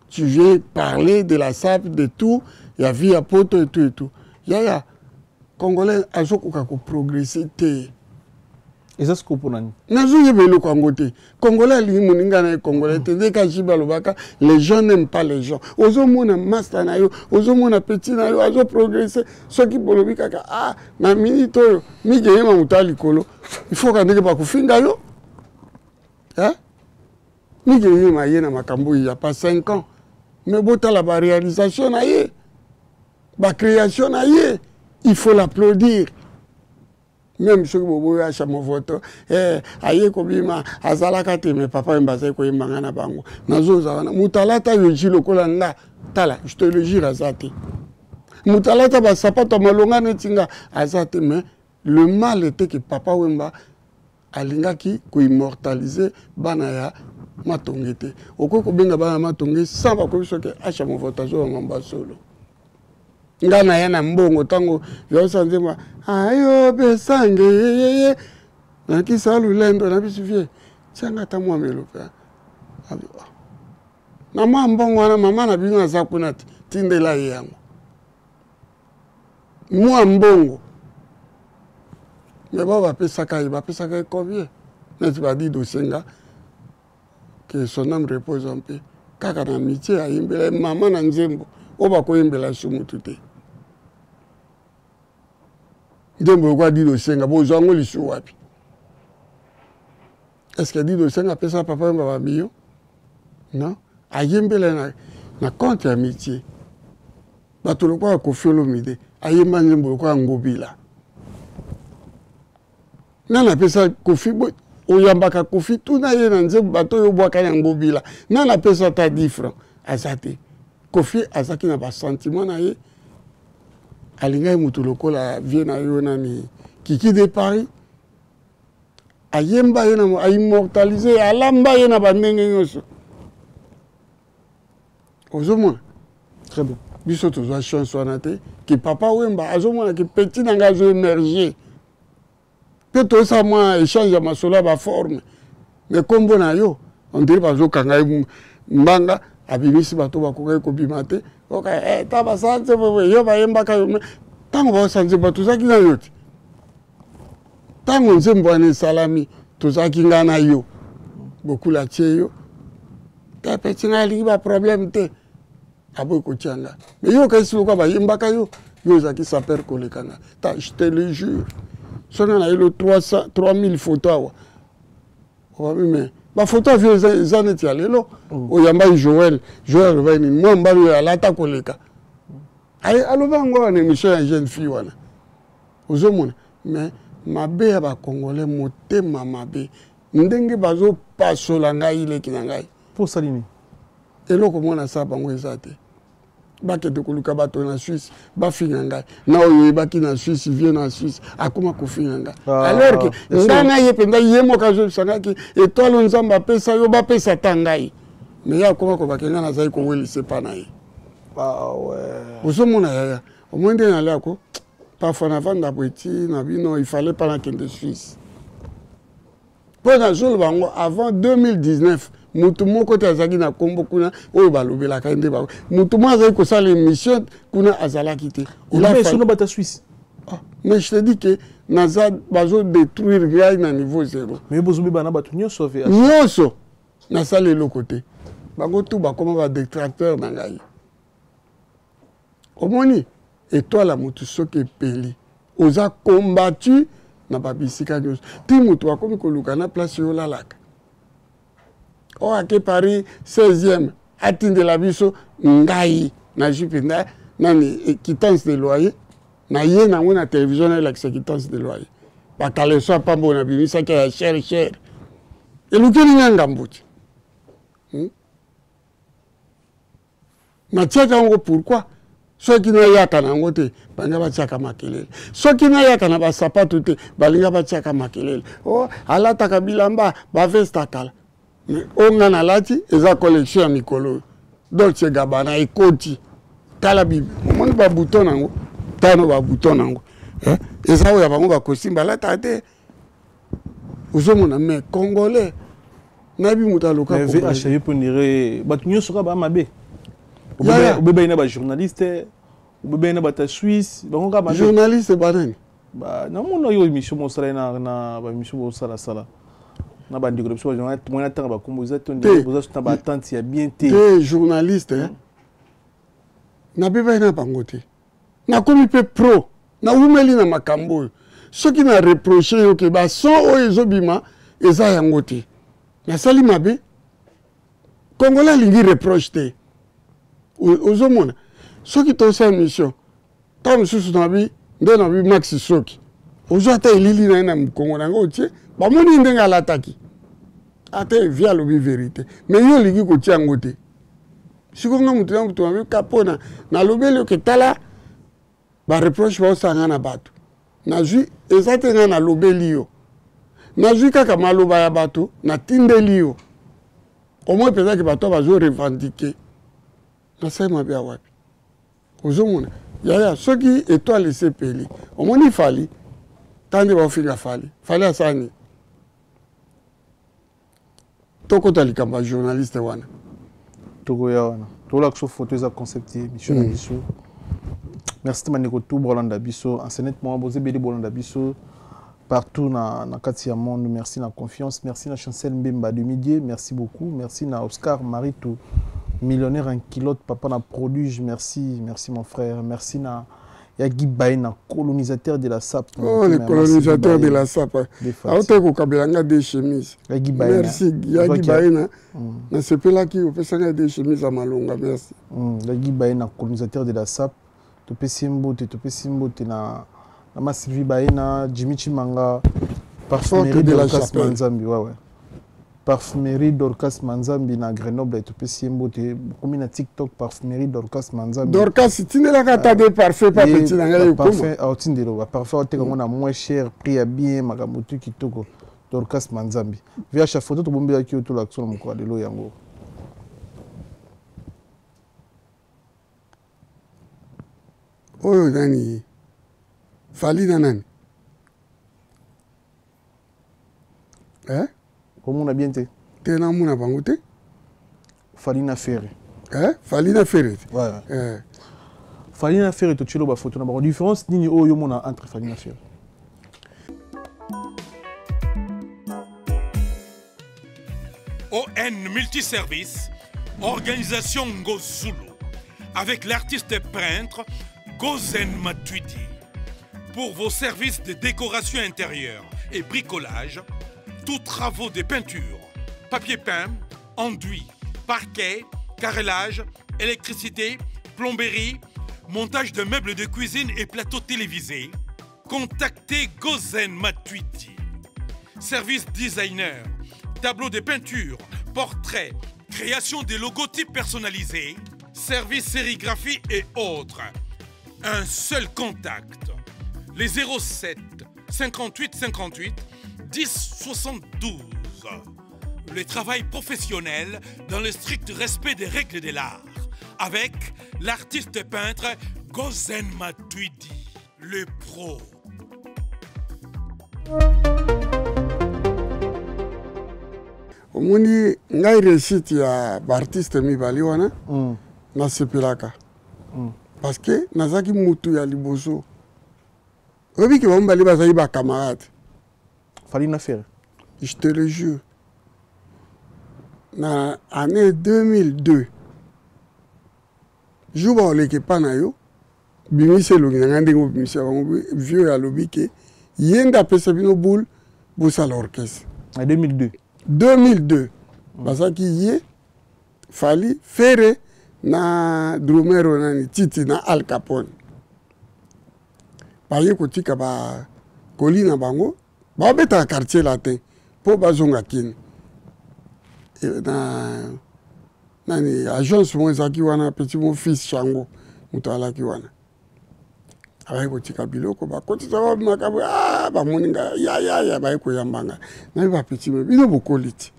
tu viens parler de la SAP de tout ya vie à poto et tout ya congolais azokoka ko progresser te. Et ça, c'est ce qu'on a dit. Congolais, les gens n'aiment pas les gens. Aux hommes, on a master, aux hommes, on a petit, on a progressé. Ceux qui peuvent dire, ah, ma minute, il faut qu'on ait pas de finga. Hein? Il n'y a pas 5 ans. Mais bon, la réalisation, la création, il faut l'applaudir. Même ceux qui ont acheté mon vote, aïe kobima azalaka te mais papa mbaza ko yembanga na bango. Nazo zana mutalata yoji lokolanga tala, je te le jure azate. Mutalata ba sapato malonga netinga azate mais le mal était que papa wemba alingaki ko immortaliser bana ya matongete. Oko ko benga bana matongé sans ba ko soke acha mon vote zo ngamba solo. Ngana yana mbongo tango yosanzema ayo besange yeye na kisalu lendo na bisufie changa tamwa melopa na mbongo na mama na binga za kunati tindela yango mwa mbongo mais baba pesaka combien n'est pas dit dosenga que son âme repose en paix kaka na amitié ayimbela mama na nzembo oba ko yimbela sumutute. Dembo kwa Dido Senga bozango lisu wapi. Est-ce que Dido Senga pesa papa mbaba biyo? Non. Ayembele na compte amitié. Bato lokwa kofolo mide. Ayemba nzembo kwa ngobila. Nana pesa kofi oyambaka kofi tuna ye na nzembo bato yo bwaka ya ngobila. Nana pesa ta 10 francs azate. Kofi azaki na ba sentiment na ye. Alinga mutu lokola viena yona ni Kiki de Paris ayemba yena a immortaliser alamba yena bandenge nyonso ozomona très bien biso tozwa chance wana te ki papa wemba azomona ki petit nanga zo émerger pe to sa moi échange ma sola ba forme mais kombo na yo on dirait bazo kanga mbanga abimisi bato bakoka ko bimate okay taba sanze yo ba yemba ka yo tango ba sanze bato zaki na yo tango nzembo ane salami to zaki ngana yo beaucoup la tie yo ta petit na li ba problème te abo ko tianga mais yo ka silo ka ba yemba ka yo zaki saper kolekanga ta je te le jure soki na ye lo 3000 photos awa obabi me bafoto avio eza neti ya lelo oyambai Joël alobai nini mwa mbali oyo alata koleka aloba yango wana émission ya jeune fille wana ozomona mais mabe ya bakongolais motema mabe ndenge bazopasola ngai leki na ngai mpo osali nini eloko mwana sa bango eza te bakende koluka bato na Suisse bafinga ngai na oyo oyebaki na Suisse vie na Suisse akoma kofinga ngai alors que ngai na ye mpenza ye moko azobisangaki etwalo nzambe apesa yo bapesa ta ngai me ye akoma kobaki ngai nazali kowelise mpa na ye ozomona yaya omoi nde nale ako parfois navanda bweti na bino ifale mpa nakende Suisse mpo nazoloba yango avant 2019 mutu moko te azalaki na kombo kuna oyo balobelaka ye nde mutu moko azali kosala émission kuna azalaki te sono bata Suisse mais je te dis que naza bazodétruire ngai na niveau zéro mais bozobeba na bato nyonso nasala eloko te bango tu bakoma badétracteur na ngai omoni etoile mutu soki epeli oza combattu na babisika nyonso ti mutu akomi koluka na place oyo olalaka oyo ake Paris 16e atindela biso ngai na jupe nani quittance de loyer na ye nango na télévision naelakisa quittance de loyer bakaleso apambo na bimisaki ya cher elukeli nga ngambo ti natiaka yango pourquoi soki nayaka nango te balinga batiaka makelele soki nayaka na basapato te balinga batiaka makelele alataka bilamba bavesta kala onga nalati eza collection ya mikolo Dolce Gabbana ekoti tala bibi omoni babuton nango tano babuton nango eza oyo bango bakosimba balata te ozomona mais congolais nabi mutu aloka VHI mpo ndire bato nyonso kaka bamabe obebei na bajournaliste obebei na bata Suisse bango kaka mabe journaliste banani namona oyo émission mosala na bamission bosalasala na bandeko na biso mwana tanga bakombo eza to ndenge boza na baatente ya bien te journaliste nabebei na bango te nakomi mpe pro naumeli na makambo oyo soki na reproche yo ke bason oyo ezobima eza yango te nasali mabe congolais alingi reproche te ozomona soki tosala mission ntango mosusu nabi nde nabi Maxi Soki ozwa ata elili na ye na mokongo nango otie bamoni ndenge alataki ata evi alobi vérité mais yo olingi kotia yango te sikonga motu na motu mabe kapona nalobeli oke tala bareproche baosanga na bato nazwi eza te nga nalobeli yo nazwi kaka maloba ya bato natindeli yo omoi mpenzaki bato bazorevendike nasali mabe ya wapi ozomona yaya soki étoile esepeli omoni fali tande baofinga fali asani tokota likambo ya journaliste wana tokoya wana tolaka so photo eza concept émission na biso merci te maneko tu bolanda biso enseignet mwa bozebeli bolanda biso partout na kati ya monde merci na confiance merci na Chancel Mbemba de Midie merci beaucoup merci na Oscar Marito millionnaire en kilote papa na prodige merci mon frère merci na Yagi Baina colonisateur de la SAP le colonisateur de la SAP aote kokabelanga des chemises Yagi Baina merci Yagi Baina na sepelaki opesanga des chemises à malonga merci Yagi Baina colonisateur de la SAP topesi mbote na ma Sylvie Baina Jimmy Chimanga parfumerie de la Manzambi ouais parfumerie Dorcas Manzambi na Grenoble topesi mbote komi na TikTok parfumerie Dorcas Manzambi Dorcas tindelaka ta de parfum pas petit na ngai parfum autindelo ba parfum oteka na moins cher prix ya bien makambo tu kitoko Dorcas Manzambi via cha photo to bombela ki to l'action mo kwa lelo yango oyo nani fali na nani komona bien te te na muna bango te Falina Ferre Falina Ferre ouais Falina Ferre to chilo ba photo na ba différence nini oyo mona entre Falina Ferre ON Multiservice, organisation Ngozulu, avec l'artiste peintre Gozen Matuidi. Pour vos services de décoration intérieure et bricolage, tous travaux de peinture, papier peint, enduit, parquet, carrelage, électricité, plomberie, montage de meubles de cuisine et plateaux télévisés, contactez Gozen Matuidi. Service designer, tableau de peinture, portrait, création de logotypes personnalisés, service sérigraphie et autres. Un seul contact. Les 07 58 58 10 72. Le travail professionnel dans le strict respect des règles de l'art. Avec l'artiste peintre Gozen Matuidi, le pro. Omoni ngai réussite ya artiste mibali wana na sepelaka. Parce que nazaki mutu ya liboso. Obi ki bambali bazali ba camarade. Fallait une affaire. Je te le jure. Na année 2002. Juba oleke pana yo. Bimise lo nganga ndengo bimise bango vieux ya lobike. Yenda pesa bino boule bossa l'orchestre. En 2002. 2002. Basaki ye fali fere na drumero nani Titi na Al Capone. Baye kotika ba kolina bango ba beta quartier latin po bazonga kini. Na nani agence mo zaki wana petit mon fils Chango mutala ki wana. Abaye kotika biloko ba kotisa ba makabu ba moninga ya baye ko yambanga. Na ba petit me bino bokoliti.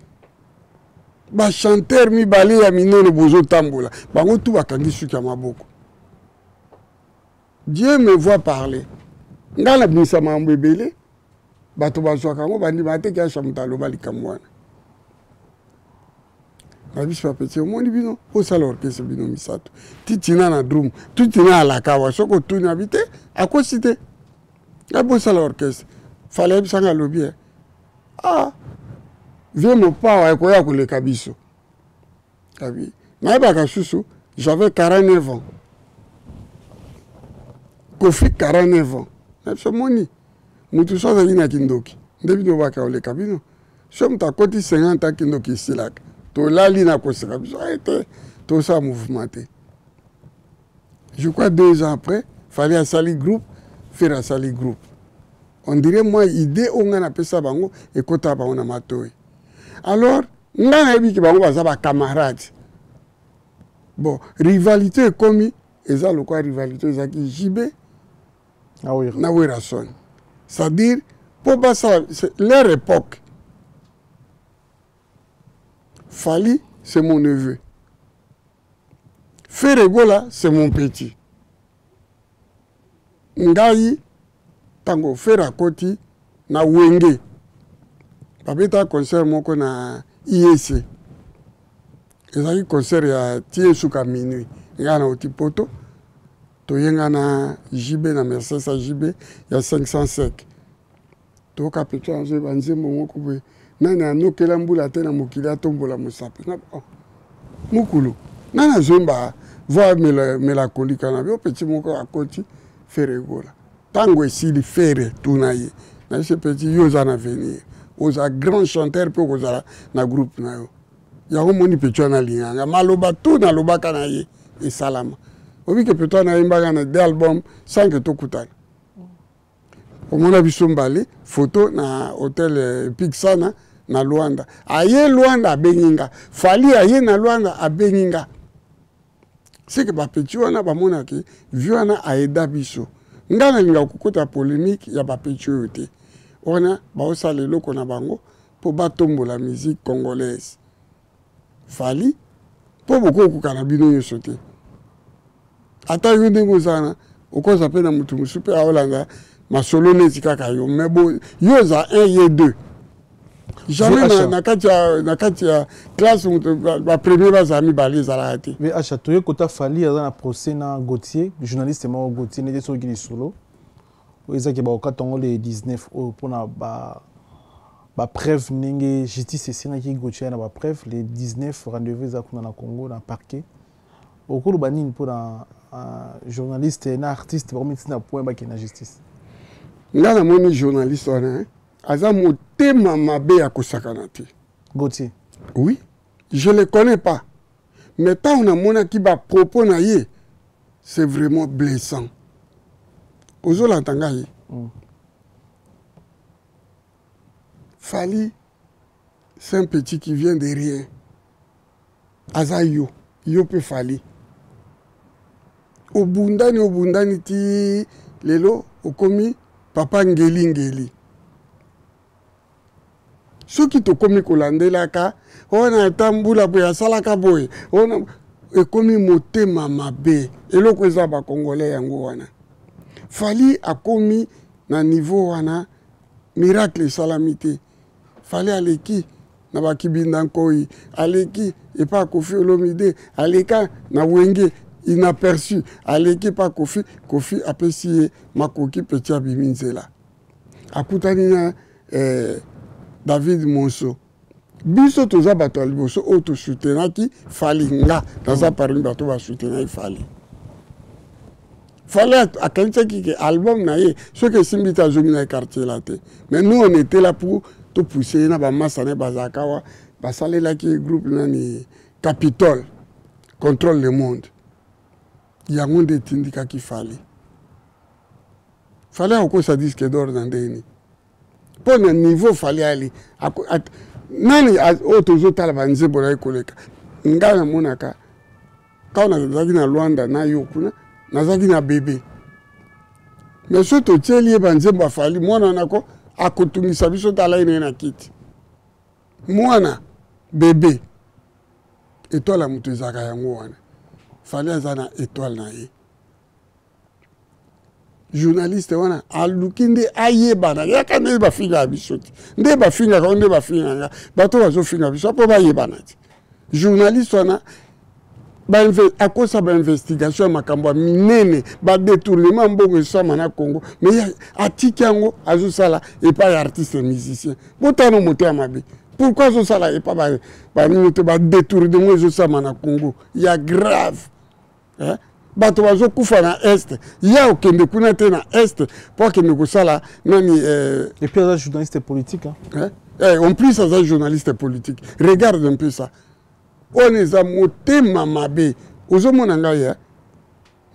Ba chanteur mi bale ya minene bozo tambola. Bango tout bakangi suki ya maboko. Dieu me voit parler. Ngala bimisa mambo ebele. Bato bazwaka ngo bandi bateki ya chamutalo balikamwana. Babisi ba petit omoni bino osala orchestre bino misato. Titina na drum, titina alakawa soko tuni habite akosite. Abo sala orchestre. Fallait bisanga lobi. Viens mon papa ekoya koleka biso. Kabi. Naibaka susu, j'avais 49 ans. Kofi 49 ans. Nabso moni. Mutu soza ina kindoki. Ndebi no baka oleka bino. So mta koti 50 ans kindoki silaka. To lali na koseka biso. Aite to ça mouvementé. Je crois 2 ans après, fallait à Sali Group, faire à Sali Group. On dirait moi idée on a appelé ça bango et kota ba on a matoy. Alors, ngana ebi ki bango baza ba camarades. Bon, rivalité commis et ça le quoi rivalité ça qui JB. Ah oui. Na Werason. C'est-à-dire pour pas ça leur époque. Fali, c'est mon neveu. Ferregola, c'est mon petit. Ngai, tango Fera Koti, na Wenge. Babeta concert moko na IEC. Ezaki concert ya tie suka minuit. Nga na otipoto. To yenga na JB na Mercedes JB ya 505. To ka pecho anzo banzembo moko boye. Nana anokela mbula te na mokili atombola mosape. Mukulu. Nana zomba voix mélancolique na bio petit moko akoti Ferregola. Tango esili fere tunaye. Na ce petit yoza na venir. Oza grand chanteur pe kozala na groupe na yo. Ya moni pecho na linganga maloba tout na lobaka na ye e salama. Obi ke pecho na imbaga na des albums sans que to kutana. Omona biso mbale photo na hôtel Pixana na Luanda. Aye Luanda abenginga. Fali aye na Luanda abenginga. C'est que ba pecho wana ba mona ki viona aeda biso. Ngana linga kokota polémique ya ba pecho yote. On a baosala eloko na bango po batombola musique congolaise. Fali po boko kokana bino nyonso te. Ata yo ndengo zana okoza pe na mutu musupe aolanga masolo neti kaka yo mebo yo za 1 ye 2. Jamais na kati ya classe ba premier bazami baliza la te. Mais à Château kota Fali dans la procès na Gauthier, journaliste mo Gauthier n'était sur qui solo. Ezaki ba okatongo le 19 pour na ba preuve ninge justice esina ki Gauthier na ba preuve le 19 rendez-vous za kuna na Congo na parquet. Okolo banine pour un journaliste et un artiste pour mettre na point ba ki na justice. nga na moni journaliste wana aza motema mabe ya kosakana te. Gauthier. Oui, je le connais pas. Mais tant on a mona qui va propos na ye, c'est vraiment blessant. Ozo l'entanga ye. Fali, c'est un petit qui vient de rien. Aza yo peut Fali. Obundani ti lelo okomi papa ngeli. Ce qui te komi kolandela ka on a tambula boya salaka boy on e komi motema mabe eloko eza ba congolais yango wana. Fali a komi na niveau wana miracle salamité. Fali aleki na bakibinda nkoi aleki et pas Kofi Olomide aleka na wenge inaperçu aleki pa Kofi apesi makoki petit abiminzela akutani na David Monso biso toza bato ya liboso oyo tosoutenaki Fali nga naza parmi bato basoutenaki Fali akanisaki ke album na ye soki esimbi te azongi na quartier la te mais nous on était là pour tout pousser na bamasa ne bazalaka wa basalelaki groupe nani Capitole contrôle le monde yango nde etindikaki Fali akokosa disque d'or na ndeni mpo na niveau Fali ali nani oyo tozotala banzembo na ye koleka ngai namonaka kao nazalaki na Lwanda na yo kuna nazalaki na bebe mais so totieli ye banzembo ya Fali mwana nako akotungisa biso tala ye na ye na kiti mwana bebe étoile ya moto ezalaka yango wana Fali aza na étoile na ye journaliste wana aluki nde ayebana yaka nde bafinga ya biso te nde bafingaka nde bafinganga bato bazofinga biso mpo bayebana te journaliste wana akosa bainvestigation ya makambo ya minene badetournement mbongo esama na Congo mais atiki yango azosala epai ya artiste musicien botano moto ya mabe pourquoi azosala epai banini te badetournement ezosama na Congo ya grave bato bazokufa na este ya okende kuna te na este po akende kosala nani et puis aza journaliste politique en plus aza journaliste politique regarde un peu ça on eza motema mabe ozomona ngai ya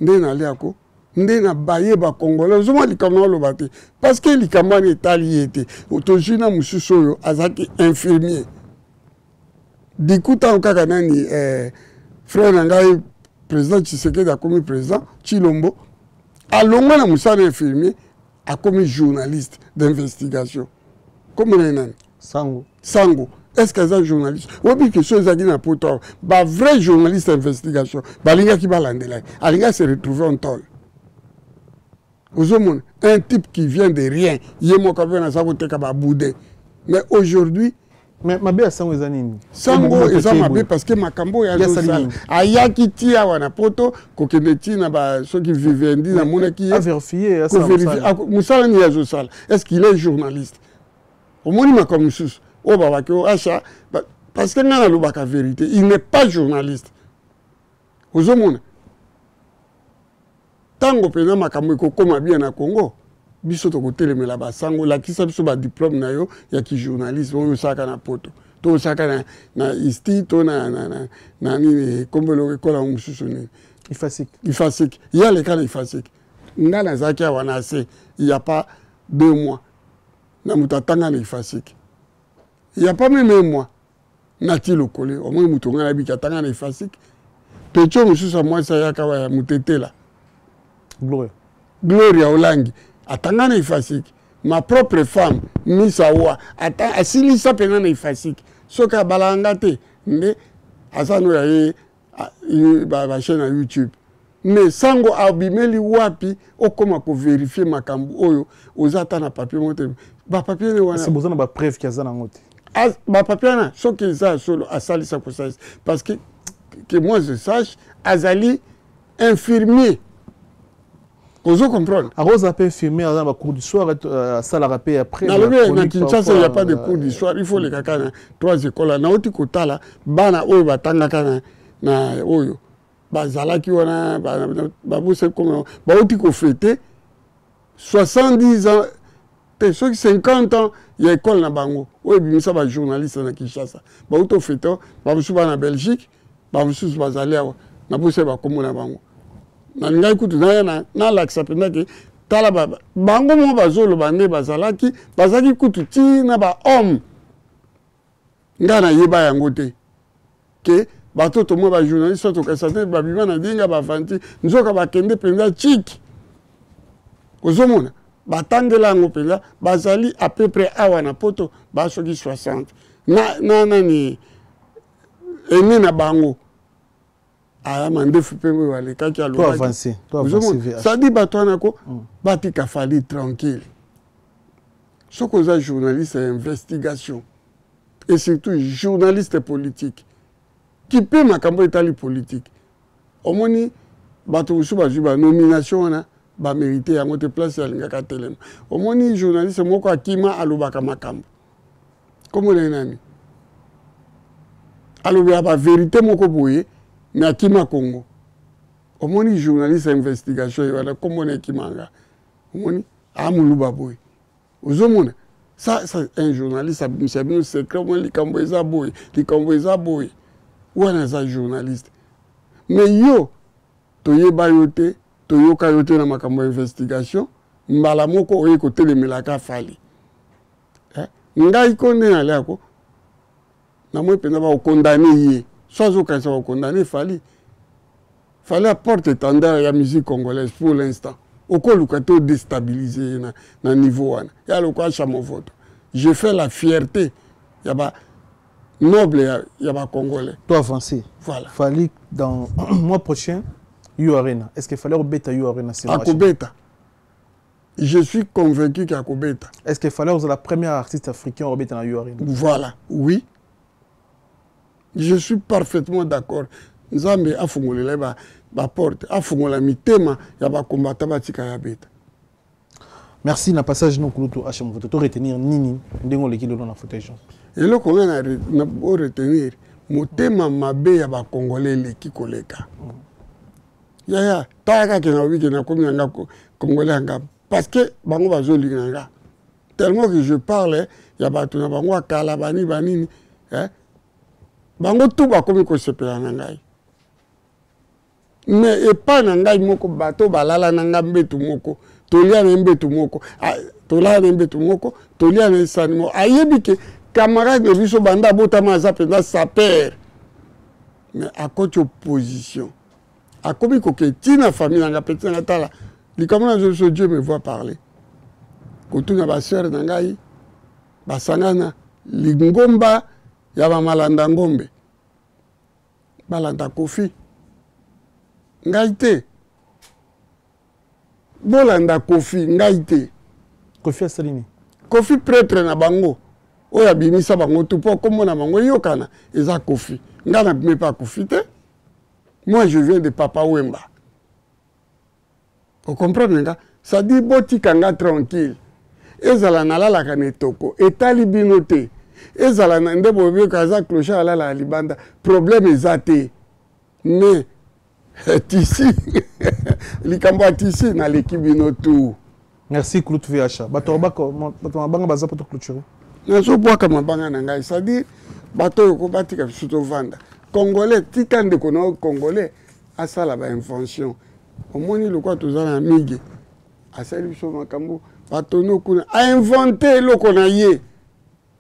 nde naliako nde na baye bakongolais ozomona likambo na oloba te parce que likambo wana etali ye te tozwi na mosusu oyo azalaki infirmier dikutango kaka nani frère na ngai président Tshisekedi akomi président Chilombo alongwa na mosala infirmier akomi journaliste d'investigation comme nani Sango est-ce que c'est journaliste ou bien que ceux qui na poto ba vrai journaliste d'investigation balinga ki balandela alinga se retrouver en tol ozomon un type qui vient de rien yemo ka vena sa koteka ba boudé mais aujourd'hui mais mabe ya Sango ezanini Sango eza mabe parce que makambo ya zosala ayaki tia wana poto kokende tina ba ceux qui vivendi na monaki a vérifier musala ni ya zosala est-ce qu'il est journaliste au moni makambo sus o babaki o acha parce que nga nalobaka vérité il n'est pas journaliste ozomona tango pena makambo ekokoma bien na Congo biso tokotelemela basango lakisa biso badiplôme na yo ya kijournaliste oyo osaka na poto to osaka na isti to na nini kombelo ekola mosusu nini ifasik ya leka na ifasik nga nazalaki awa na se il y a pas 2 mois na moto atanga na ifasik il n'y a pas même un mois nati lokole au moins moto nga na biki atanga na ifasik pecho mosusu moi ça ya kawa ya mutetela Gloria Olangi atanga na ifasik ma propre femme Misawa asilisa pena na ifasik soka balanga te nde asano ya ye ba chaîne na YouTube mais Sango abimeli wapi okoma ko vérifier makambo oyo ozata na papier mote ba papier ne wana c'est besoin ba preuve ki azana ngote ba papier na soki za solo asalisa ko ça parce que moi je sache azali infirmier. Vous comprenez? À Rose a pu filmer dans le cours du soir, ça l'a rappelé après. Dans le Kinshasa, il n'y a pas de cours du soir. Il faut les caca 3 écoles. Na oti kota la bana oyo batanga kana na oyo bazala ki wana babuse comme ba oti ko fêter 70 ans te soki 50 ans ya école na bango oyo ebimisa bajournaliste na Kinshasa bauti ofeto bamosusu bana Belgique bamosusu bazali awa na posa bakombo na bango nalingai kutu naya nalakisa mpenza ke tala bango mo bazoloba nde bazalaki kutu ntina bahomme ngai nayeba yango te ke bato tomoi bajournaliste tokasa te babima na dinga bavanti nzoka bakende mpenza chiki ozomona batangela yango mpenza bazali à peu près awa na poto basoki 60 nani ene na bango aya mandefu mpe oyo alekaki alobaki sadi bato wana ko batika fali tranquille soki oza journaliste ya investigation et surtout journaliste politique qui peut makambo etali politique omoni bato mosusu bazwi banomination wana bamérité yango te place alingaka telema omoni journaliste moko akima alobaka makambo komona nani alobaka bavérité moko boye me akima Congo omoni journaliste ya investigation wana komona ekimanga omoni amuluba boye ozomona ça un journaliste abimisa bino secret omoni likambo eza boye wana aza journaliste mais yo toyeba yo te toyoka yo te na makambo ya investigation mbala moko oye kotelemelaka fali ngai ko nde naliako namoi mpenza bakokondane ye so azokanisa bakokondane fali apporte étendard ya musique congolaise pour l'instant okoluka te odestabilize ye na niveau wana ya loko acha movoto je fais la fierté ya ba noble ya ba congolais to avancer voilà fali dans mois prochain You Arena. Est-ce qu'il fallait rebeta You Arena? Akobeta. Je suis convaincu qu'Akobeta. Est-ce qu'il fallait la première artiste africaine rebeta dans You Arena? Voilà, oui. Je suis parfaitement d'accord. Nzambe afungolele ba porte, afungola mitema ya ba combattant batika ya beta. Merci na passage no kulutu HM photo. To retenir nini ndengo leki lelo na photage. Et le qu'on a retenir motema mabe ya ba congolais leki koleka. Ya taka ke na wiki na komi nga congolais nga parce que bango bazoli nga tellement que je parle ya bato na bango akala banini bango tout ba komi ko sepela na ngai mais et pas na ngai moko bato balala na nga mbetu moko tolia na mbetu moko tolia na mbetu moko tolia na sanimo ayebi ke camarade de biso banda botama aza penza sa père mais à côté opposition a komi koke tina famille nanga petit nanga tala likamona zo Dieu me voit parler kotuna ba sœur nangai basangana lingomba ya ba malanda ngombe balanda kofi ngai te bolanda kofi ngai te kofi asalini kofi prêtre na bango oya bimisa bango tout po komona bango yokana eza kofi ngana me pas kofi te. Moi, je viens de Papa Wemba. Vous comprenez? Ça dit, botikanga tranquille. Ezala nalala kanetoko. Etali binote. Ezala nande bobio kaza clochard ala la libanda. Problème ezate. Mais, tisi. Likambo tisi na l'équipe binotu. Merci, Kouloutou VH. Bato mabanga baza pour clôturer. Nazo boaka mabanga nangai. Ça dit, bato yoko batika suto vanda. Congolais, tikande kono Congolais, à ça la invention. Au moins, le quoi tous en amigues. À celle qui makambo, batono kuna a inventé le konaye.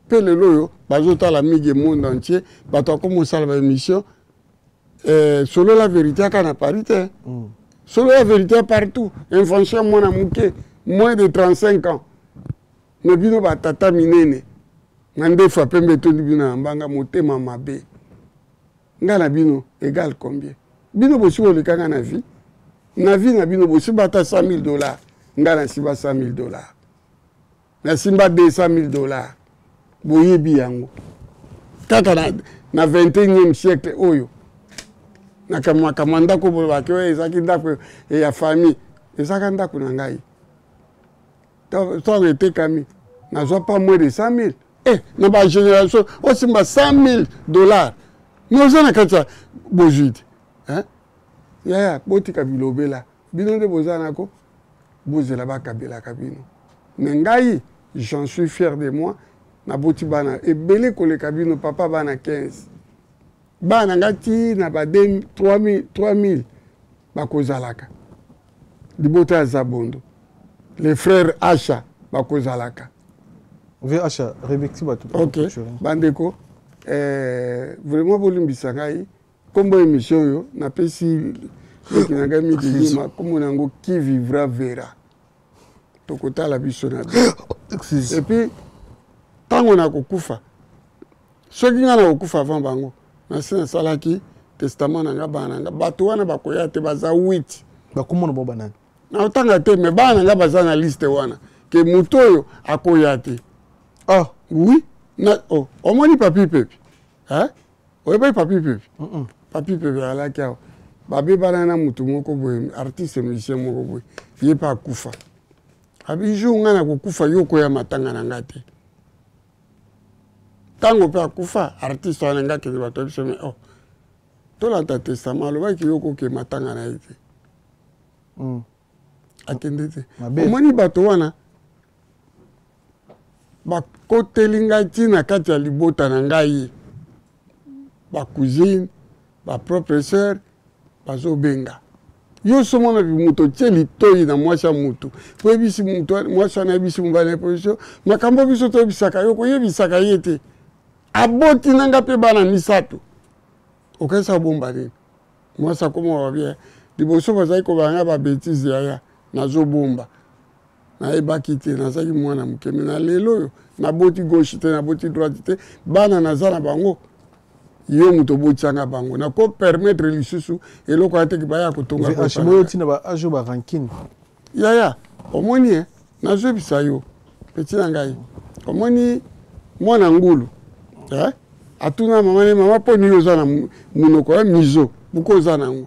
Pe le loyo, bazota la migue monde entier, bato commencé la émission. Solo la vérité à Cana parité. Solo la vérité partout. Invention mon amouké, moins de 35 ans. Ne bino batata minene. Nande fa pembe to bino mbanga motema mabe. Ngana bino égal combien? Bino bosi o lekanga na vie. Na vie na bino bosi bata $100,000. Ngana siba $100,000. Na simba $200,000. Boyebi yango. Kaka na 21e siècle oyo. Na kamanda ko boba ke ezaki ndako ya famille. Ezaka ndako na ngai. To été kami. Na zo pas moins de 100,000. Na ba génération o simba $100,000. Nous avons un bojid. Ya botika bilobela. Bino de bozana ko bozela ba kabela kabino. Mengai j'en suis fier de moi. Naboti bana ebele koleka bino papa bana 15. Bana ngati na ba 3000 bakozalaka. Libota Zabondo. Les frères Acha bakozalaka. VH Rebecti ba tout. OK. Bandeko vraiment bolimbisa ngai kombo émission yo na pesi kinanga mi dima comme nango qui vivra verra. Tokota la biso na. Et puis tango na kokufa. Soki nga na kokufa avant bango. Na sina salaki testament na nga bana nga bato wana bakoya te baza 8. Bakomona bo banani. Na otanga te me bana nga baza na liste wana ke muto oyo akoya te. Ah, oui. Na omoni papi pepi. Hein? Oye papi pepi. Papi pepi ala kia. Babe bana na mutu moko boye artiste musicien moko boye. Ye pa kufa. Abi jo nga na kokufa yoko ya matanga na ngate. Tango pe akufa artiste wana nga ke bato biso me tola ta testament lo ba ki yoko ke matanga na ite. Akende te. Omoni bato wana bakoteli ngai ntina kati ya libota na ngai bacousine bapropre sœur bazobenga yo somona moto tie litoi na mwasi ya mutu po yebisi mwasi wana yebisi mobali na position makambo biso toyebisaka yo koyebisaka ye te aboti na nga mpe bana misato okaisa bomba nini mwasi akoma babie liboso bazali kobanga babétise yaya nazobomba nayebaki te nazalaki mwana moke me na lelo oyo naboti gauche te naboti droite te bana naza na bango yo moto obotisanga bango nakopermettre lisusu eloko ya teki baya kotonga boyotina baajo barankine yaya omoni nazobisa yo peti na ngai omoni mwana ngulu atuna mama ne mama mpo nini oza na monoko ya mizo buko oza nango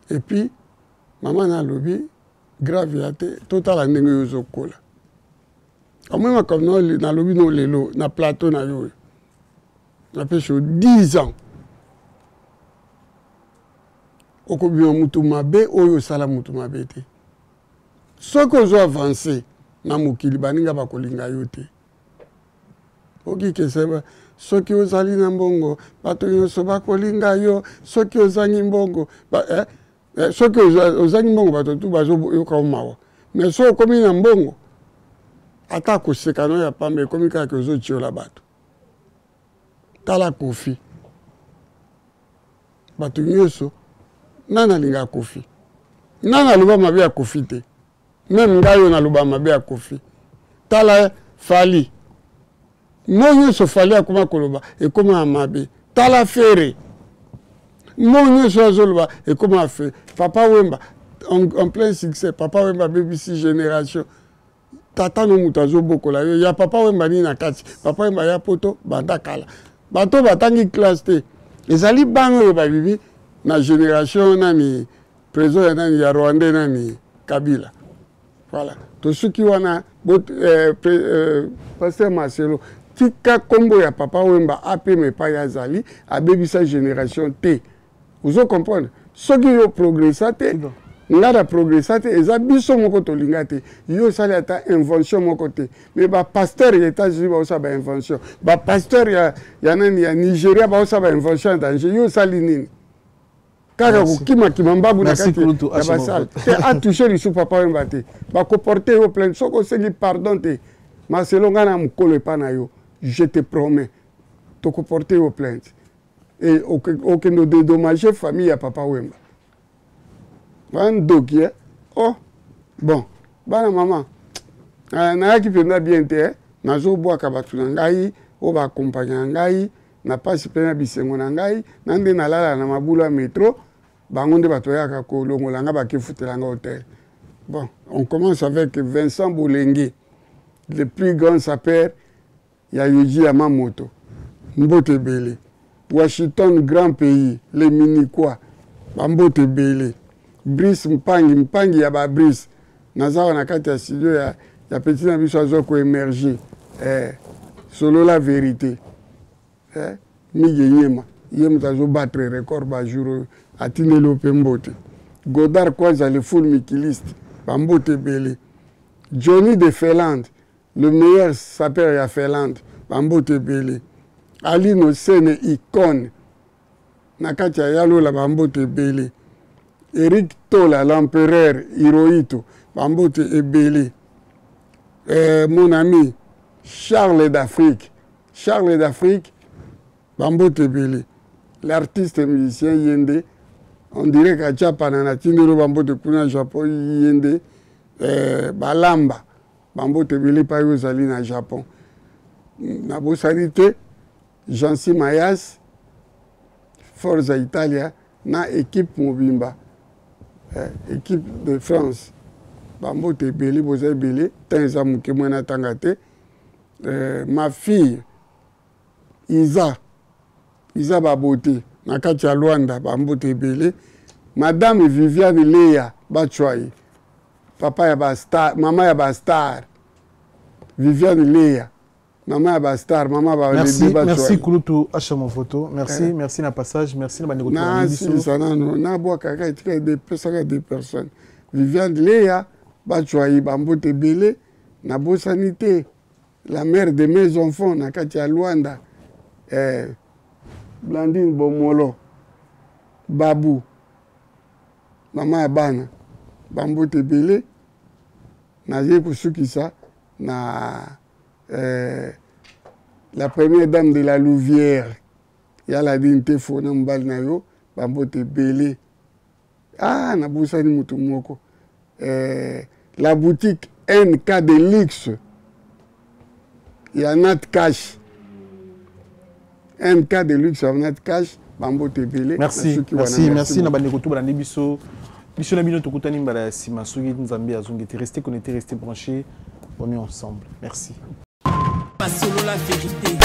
epuis mama nalobi grave ya te totala ndenge yo ozokola omoi makambo nalobi no lelo na plateau na yo napesi yo 10 ans okobima mutu mabe oyo osala mutu mabe te soki ozo avance na mokili baninga bakolinga yo te okikeseba soki ozali na mbongo bato nyonso bakolinga yo soki ozangi mbongo soki ozangi mbongo bato tu bazoyoka mawa mais so okomi na mbongo ata koseka no ya pamba ekomi kaka ozotiola bato tala Kofi bato nyonso nani alinga Kofi nani aloba mabe ya Kofi te meme ngai oyo naloba mabe ya Kofi tala Fali mo nyonso Fali akoma koloba ekoma mabe tala Fere mo nyonso azoloba ekoma fe Papa Wemba en plein succès Papa Wemba BBC Génération tata no mutu azobokola yo ya Papa Wemba nini na kati Papa Wemba ya poto banda kala bato batangi classe te ezali bango oyo babibi na génération nani président nani ya Rwanda nani Kabila voilà tosuki wana Pasteur Marcelo tika kombo ya Papa Wemba apeme pa ya zali abebisa génération te ozo comprendre soki yo progressa te nga da progressa te eza biso moko tolinga te yo sali ata invention moko te mais bapasteur ya États-Unis baosa bainvention bapasteur ya nani ya Nigeria baosa bainvention ya danger yo sali nini kaka kokima mbabu na kati ya basala te atouche lisu Papa Wemba te bakoporte yo plainte soki osengi pardon te Marcelo nga na mokolo epa na yo je te promets tokoporte yo plainte et okende dédommager famille ya Papa Wemba doki bon bana mama nayaki mpenza bien te nazobwaka bato na ngai oyo baakompagne na ngai na pasi mpe na bisengo na ngai na nde nalala na mabulu ya métro bango nde bato oyaka kolongola nga bakefutelanga hotel bon on commence avec Vincent Boulenge le plus grand sapeur ya Yoji ya Mamoto mbote ebele Washington grand pays les Minikwa bambote ebele Brice mpangi ya ba Brice nazawa na kati ya studio ya petit na biso azo ko émerger solo la vérité mige yema tazo battre record ba jour atindelo pe mbote Godard kwanza le full mikiliste ba mbote bele Johnny de Finlande, le meilleur sapeur ya Finlande, bambote belé. Ali Nosene icône, nakati ya yalo la bambote belé. Eric Tola, l'empereur Hirohito, bambote ebelé. Mon ami Charles d'Afrique, bambote belé. L'artiste musicien Yende, on dirait qu'à Japan, Tindero bambote kuna Japon Yende, Balamba, bambote belé pa yozali na Japon. Na bosalité, Jansi Mayas, Forza Italia, na équipe Mobimba, équipe de France. Bambote belé, bozai belé, tenza muke mwana tangate. Ma fille, Isa Babote, nakati ya Luanda, bambote belé. Madame Viviane Leya Bachwai, papa ya bastar, mama ya bastar. Viviane Leya, mama ya bastar, mama ba merci, Bachwai. merci Kulutu acha mon photo. Merci, merci na passage, merci na baneko na si sana no na boa kaka etika de personnes. Viviane Leya Bachwai, bambote belé, na bosanité. La mère de mes enfants, nakati ya Luanda, Blandine Bomolo, Babou, Mama Abana, bambote belé, naye kusukisa na la première dame de la Louvière, yala dinte fona mbali na yo, bambote belé. Ah, na bosani mutu moko. La boutique NK de luxe. Il y a Nat Cash. NK de luxe, Nat Cash, bambote belé. Merci, merci. Na bande koto bande biso. Biso na bino tokutani mbala sima soki nzambe azongete. Restez connectés, restez branchés. On est ensemble. Merci. Pas solo la vérité.